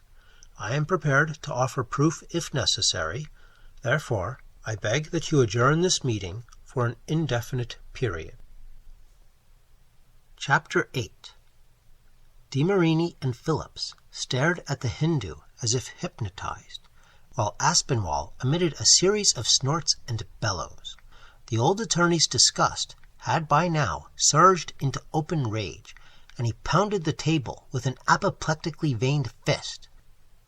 I am prepared to offer proof if necessary. Therefore, I beg that you adjourn this meeting for an indefinite period. Chapter 8. De Marini and Phillips stared at the Hindu as if hypnotized, while Aspinwall emitted a series of snorts and bellows. The old attorney's disgust had by now surged into open rage, and he pounded the table with an apoplectically veined fist.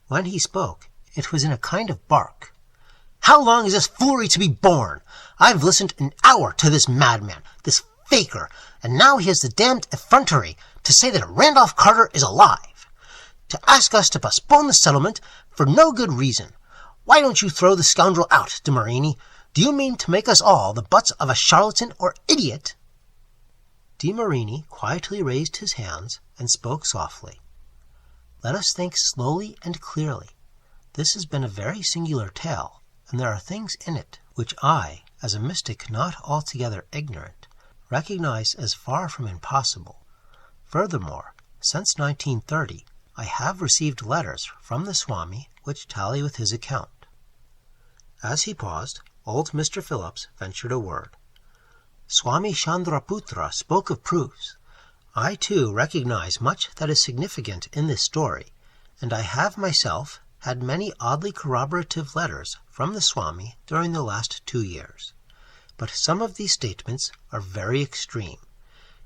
When he spoke, it was in a kind of bark. "How long is this foolery to be borne? I've listened an hour to this madman, this faker, and now he has the damned effrontery to say that Randolph Carter is alive, to ask us to postpone the settlement for no good reason. Why don't you throw the scoundrel out, de Marini? Do you mean to make us all the butts of a charlatan or idiot?" De Marini quietly raised his hands and spoke softly. "Let us think slowly and clearly. This has been a very singular tale, and there are things in it which I, as a mystic not altogether ignorant, recognize as far from impossible. Furthermore, since 1930, I have received letters from the Swami which tally with his account." As he paused, old Mr. Phillips ventured a word. "Swami Chandraputra spoke of proofs. I, too, recognize much that is significant in this story, and I have myself had many oddly corroborative letters from the Swami during the last 2 years. But some of these statements are very extreme.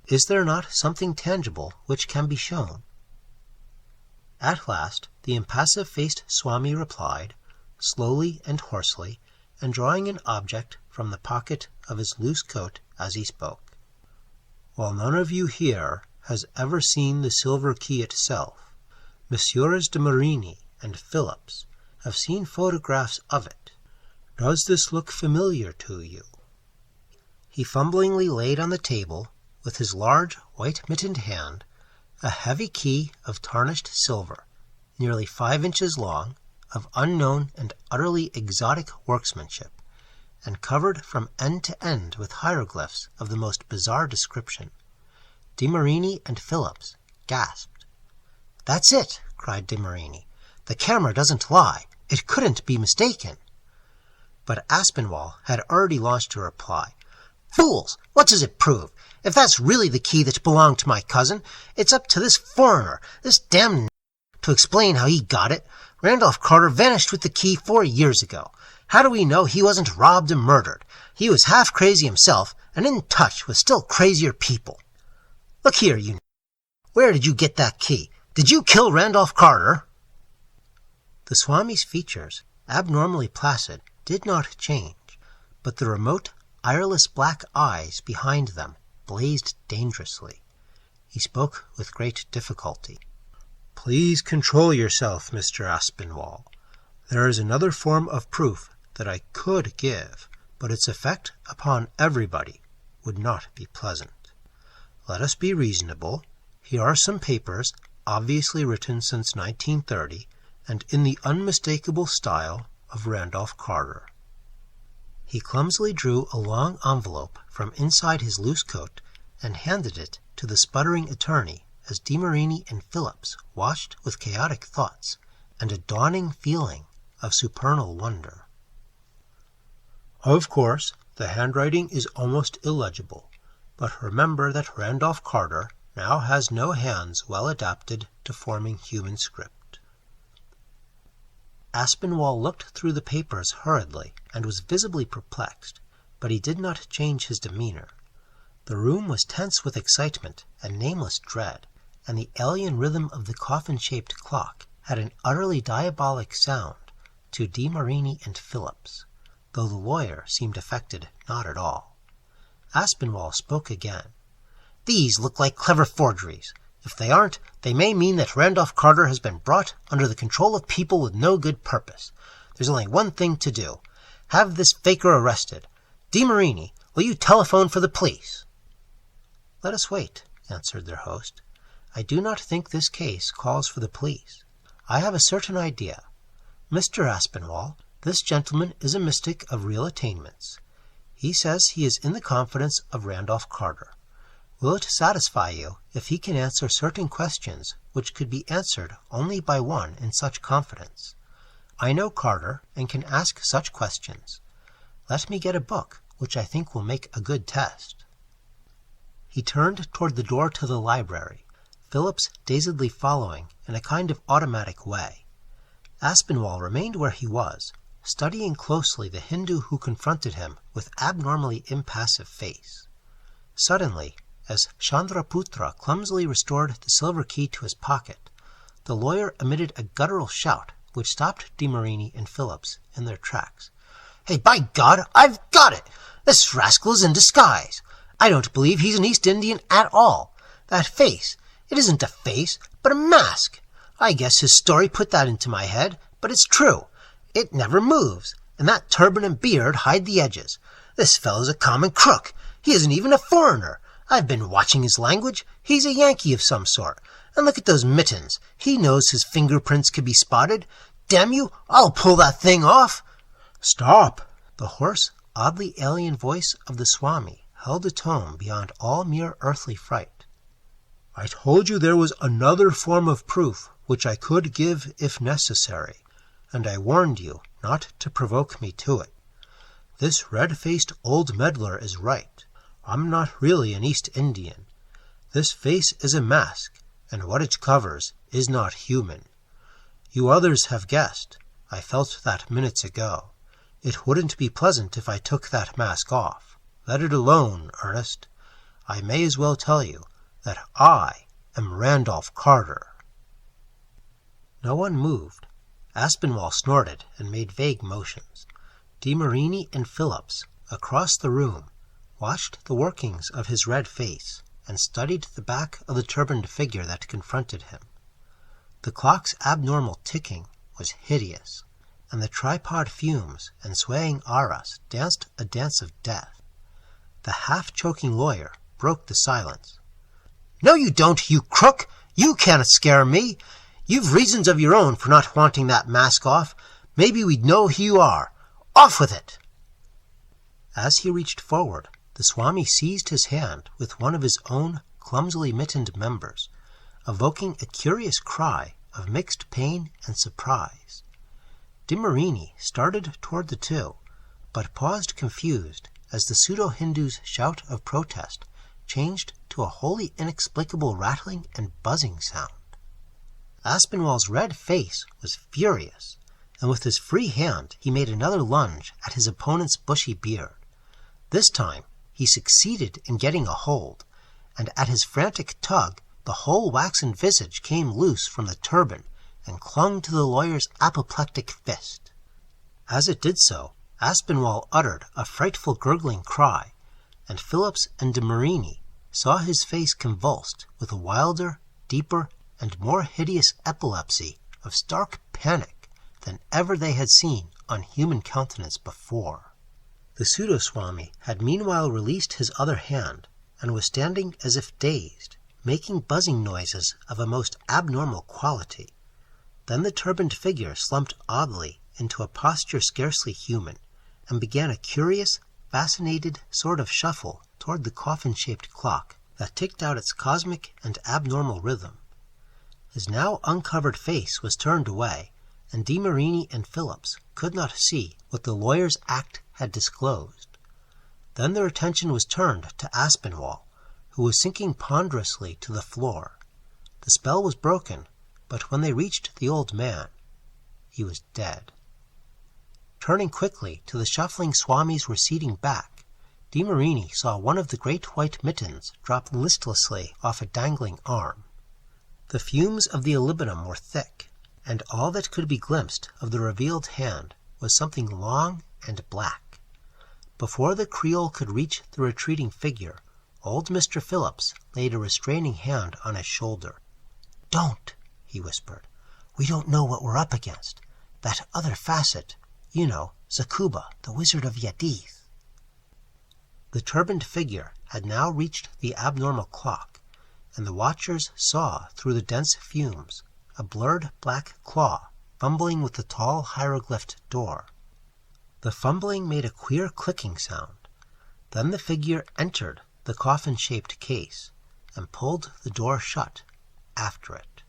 Is there not something tangible which can be shown?" At last the impassive-faced Swami replied, slowly and hoarsely, and drawing an object from the pocket of his loose coat as he spoke. "While none of you here has ever seen the silver key itself, Messrs. de Marini and Phillips have seen photographs of it. Does this look familiar to you?" He fumblingly laid on the table, with his large, white-mittened hand, a heavy key of tarnished silver, nearly 5 inches long, of unknown and utterly exotic workmanship, and covered from end to end with hieroglyphs of the most bizarre description. De Marini and Phillips gasped. "That's it!" cried de Marini. "The camera doesn't lie. It couldn't be mistaken." But Aspinwall had already launched a reply. "Fools! What does it prove? If that's really the key that belonged to my cousin, it's up to this foreigner, this damned to explain how he got it. Randolph Carter vanished with the key 4 years ago. How do we know he wasn't robbed and murdered? He was half crazy himself and in touch with still crazier people. Look here, you. Where did you get that key? Did you kill Randolph Carter?" The Swami's features, abnormally placid, did not change, but the remote, ireless black eyes behind them blazed dangerously. He spoke with great difficulty. Please control yourself, Mr. Aspinwall. There is another form of proof that I could give, but its effect upon everybody would not be pleasant. Let us be reasonable. Here are some papers, obviously written since 1930, and in the unmistakable style of Randolph Carter. He clumsily drew a long envelope from inside his loose coat and handed it to the sputtering attorney as DeMarini and Phillips watched with chaotic thoughts and a dawning feeling of supernal wonder. Of course, the handwriting is almost illegible, but remember that Randolph Carter now has no hands well adapted to forming human script. Aspinwall looked through the papers hurriedly and was visibly perplexed, but he did not change his demeanor. The room was tense with excitement and nameless dread, and the alien rhythm of the coffin-shaped clock had an utterly diabolic sound to DeMarini and Phillips, though the lawyer seemed affected not at all. Aspinwall spoke again. "These look like clever forgeries. If they aren't, they may mean that Randolph Carter has been brought under the control of people with no good purpose. There's only one thing to do. Have this faker arrested. DeMarini, will you telephone for the police?" "Let us wait," answered their host. "I do not think this case calls for the police. I have a certain idea. Mr. Aspinwall, this gentleman is a mystic of real attainments. He says he is in the confidence of Randolph Carter. Will it satisfy you if he can answer certain questions which could be answered only by one in such confidence? I know Carter and can ask such questions. Let me get a book which I think will make a good test." He turned toward the door to the library, Phillips dazedly following in a kind of automatic way. Aspinwall remained where he was, studying closely the Hindu who confronted him with abnormally impassive face. Suddenly, as Chandraputra clumsily restored the silver key to his pocket, the lawyer emitted a guttural shout which stopped DeMarini and Phillips in their tracks. "Hey, by God, I've got it! This rascal is in disguise! I don't believe he's an East Indian at all. That face, it isn't a face, but a mask. I guess his story put that into my head, but it's true. It never moves, and that turban and beard hide the edges. This fellow's a common crook. He isn't even a foreigner. I've been watching his language. He's a Yankee of some sort. And look at those mittens. He knows his fingerprints could be spotted. Damn you, I'll pull that thing off." "Stop!" The hoarse, oddly alien voice of the Swami held a tone beyond all mere earthly fright. "I told you there was another form of proof which I could give if necessary, and I warned you not to provoke me to it. This red-faced old meddler is right. I'm not really an East Indian. This face is a mask, and what it covers is not human. You others have guessed. I felt that minutes ago. It wouldn't be pleasant if I took that mask off. Let it alone, Ernest. I may as well tell you that I am Randolph Carter." No one moved. Aspinwall snorted and made vague motions. DeMarini and Phillips, across the room, watched the workings of his red face and studied the back of the turbaned figure that confronted him. The clock's abnormal ticking was hideous, and the tripod fumes and swaying auras danced a dance of death. The half-choking lawyer broke the silence. "No, you don't, you crook! You can't scare me! You've reasons of your own for not wanting that mask off. Maybe we'd know who you are. Off with it!" As he reached forward, the Swami seized his hand with one of his own clumsily mittened members, evoking a curious cry of mixed pain and surprise. DeMarini started toward the two, but paused confused as the pseudo-Hindu's shout of protest changed to a wholly inexplicable rattling and buzzing sound. Aspinwall's red face was furious, and with his free hand he made another lunge at his opponent's bushy beard. This time he succeeded in getting a hold, and at his frantic tug the whole waxen visage came loose from the turban and clung to the lawyer's apoplectic fist. As it did so, Aspinwall uttered a frightful gurgling cry, and Phillips and DeMarini saw his face convulsed with a wilder, deeper, and more hideous epilepsy of stark panic than ever they had seen on human countenance before. The pseudo-Swami had meanwhile released his other hand, and was standing as if dazed, making buzzing noises of a most abnormal quality. Then the turbaned figure slumped oddly into a posture scarcely human, and began a curious, fascinated sort of shuffle toward the coffin-shaped clock that ticked out its cosmic and abnormal rhythm. His now uncovered face was turned away, and De Marini and Phillips could not see what the lawyer's act had disclosed. Then their attention was turned to Aspinwall, who was sinking ponderously to the floor. The spell was broken, but when they reached the old man, he was dead. Turning quickly to the shuffling Swami's receding back, De Marini saw one of the great white mittens drop listlessly off a dangling arm. The fumes of the illibenum were thick, and all that could be glimpsed of the revealed hand was something long and black. Before the Creole could reach the retreating figure, old Mr. Phillips laid a restraining hand on his shoulder. "Don't," he whispered. "We don't know what we're up against. That other facet, you know, Zakuba, the Wizard of Yadith." The turbaned figure had now reached the abnormal clock, and the watchers saw through the dense fumes a blurred black claw fumbling with the tall hieroglyphed door. The fumbling made a queer clicking sound. Then the figure entered the coffin-shaped case and pulled the door shut after it.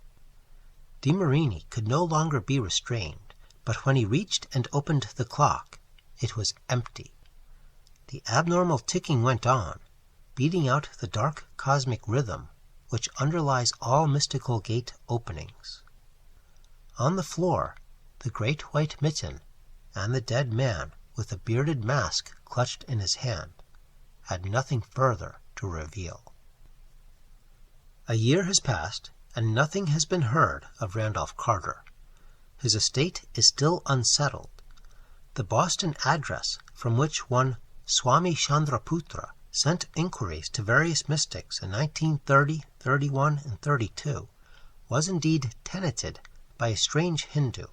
De Marini could no longer be restrained, but when he reached and opened the clock, it was empty. The abnormal ticking went on, beating out the dark cosmic rhythm which underlies all mystical gate openings. On the floor, the great white mitten and the dead man with a bearded mask clutched in his hand had nothing further to reveal. A year has passed, and nothing has been heard of Randolph Carter. His estate is still unsettled. The Boston address from which one Swami Chandraputra sent inquiries to various mystics in 1930, 31, and 32 was indeed tenanted by a strange Hindu,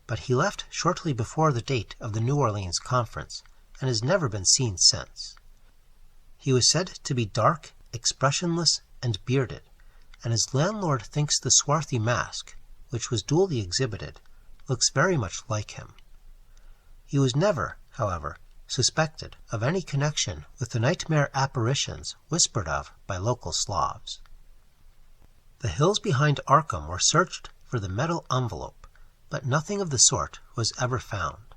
but he left shortly before the date of the New Orleans conference and has never been seen since. He was said to be dark, expressionless, and bearded, and his landlord thinks the swarthy mask, which was duly exhibited, looks very much like him. He was never, however, suspected of any connection with the nightmare apparitions whispered of by local Slavs. The hills behind Arkham were searched for the metal envelope, but nothing of the sort was ever found.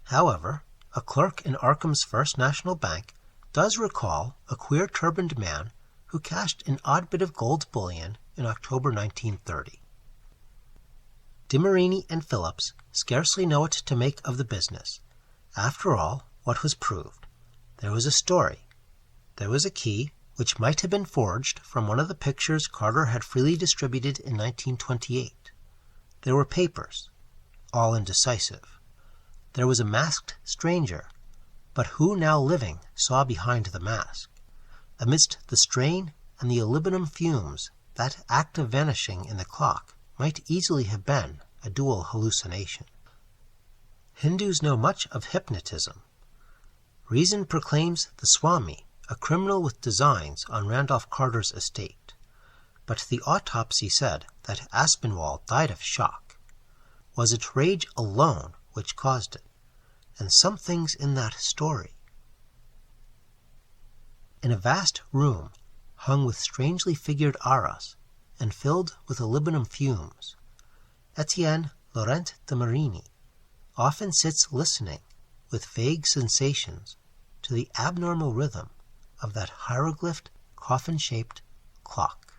However, a clerk in Arkham's First National Bank does recall a queer turbaned man who cashed an odd bit of gold bullion in October 1930. De Marini and Phillips scarcely know what to make of the business. After all, what was proved? There was a story. There was a key, which might have been forged from one of the pictures Carter had freely distributed in 1928. There were papers, all indecisive. There was a masked stranger, but who now living saw behind the mask? Amidst the strain and the illibenum fumes, that act of vanishing in the clock might easily have been a dual hallucination. Hindus know much of hypnotism. Reason proclaims the Swami a criminal with designs on Randolph Carter's estate, but the autopsy said that Aspinwall died of shock. Was it rage alone which caused it? And some things in that story. In a vast room, hung with strangely figured arras, and filled with illibenum fumes, Etienne-Laurent de Marini often sits listening with vague sensations to the abnormal rhythm of that hieroglyphed, coffin-shaped clock.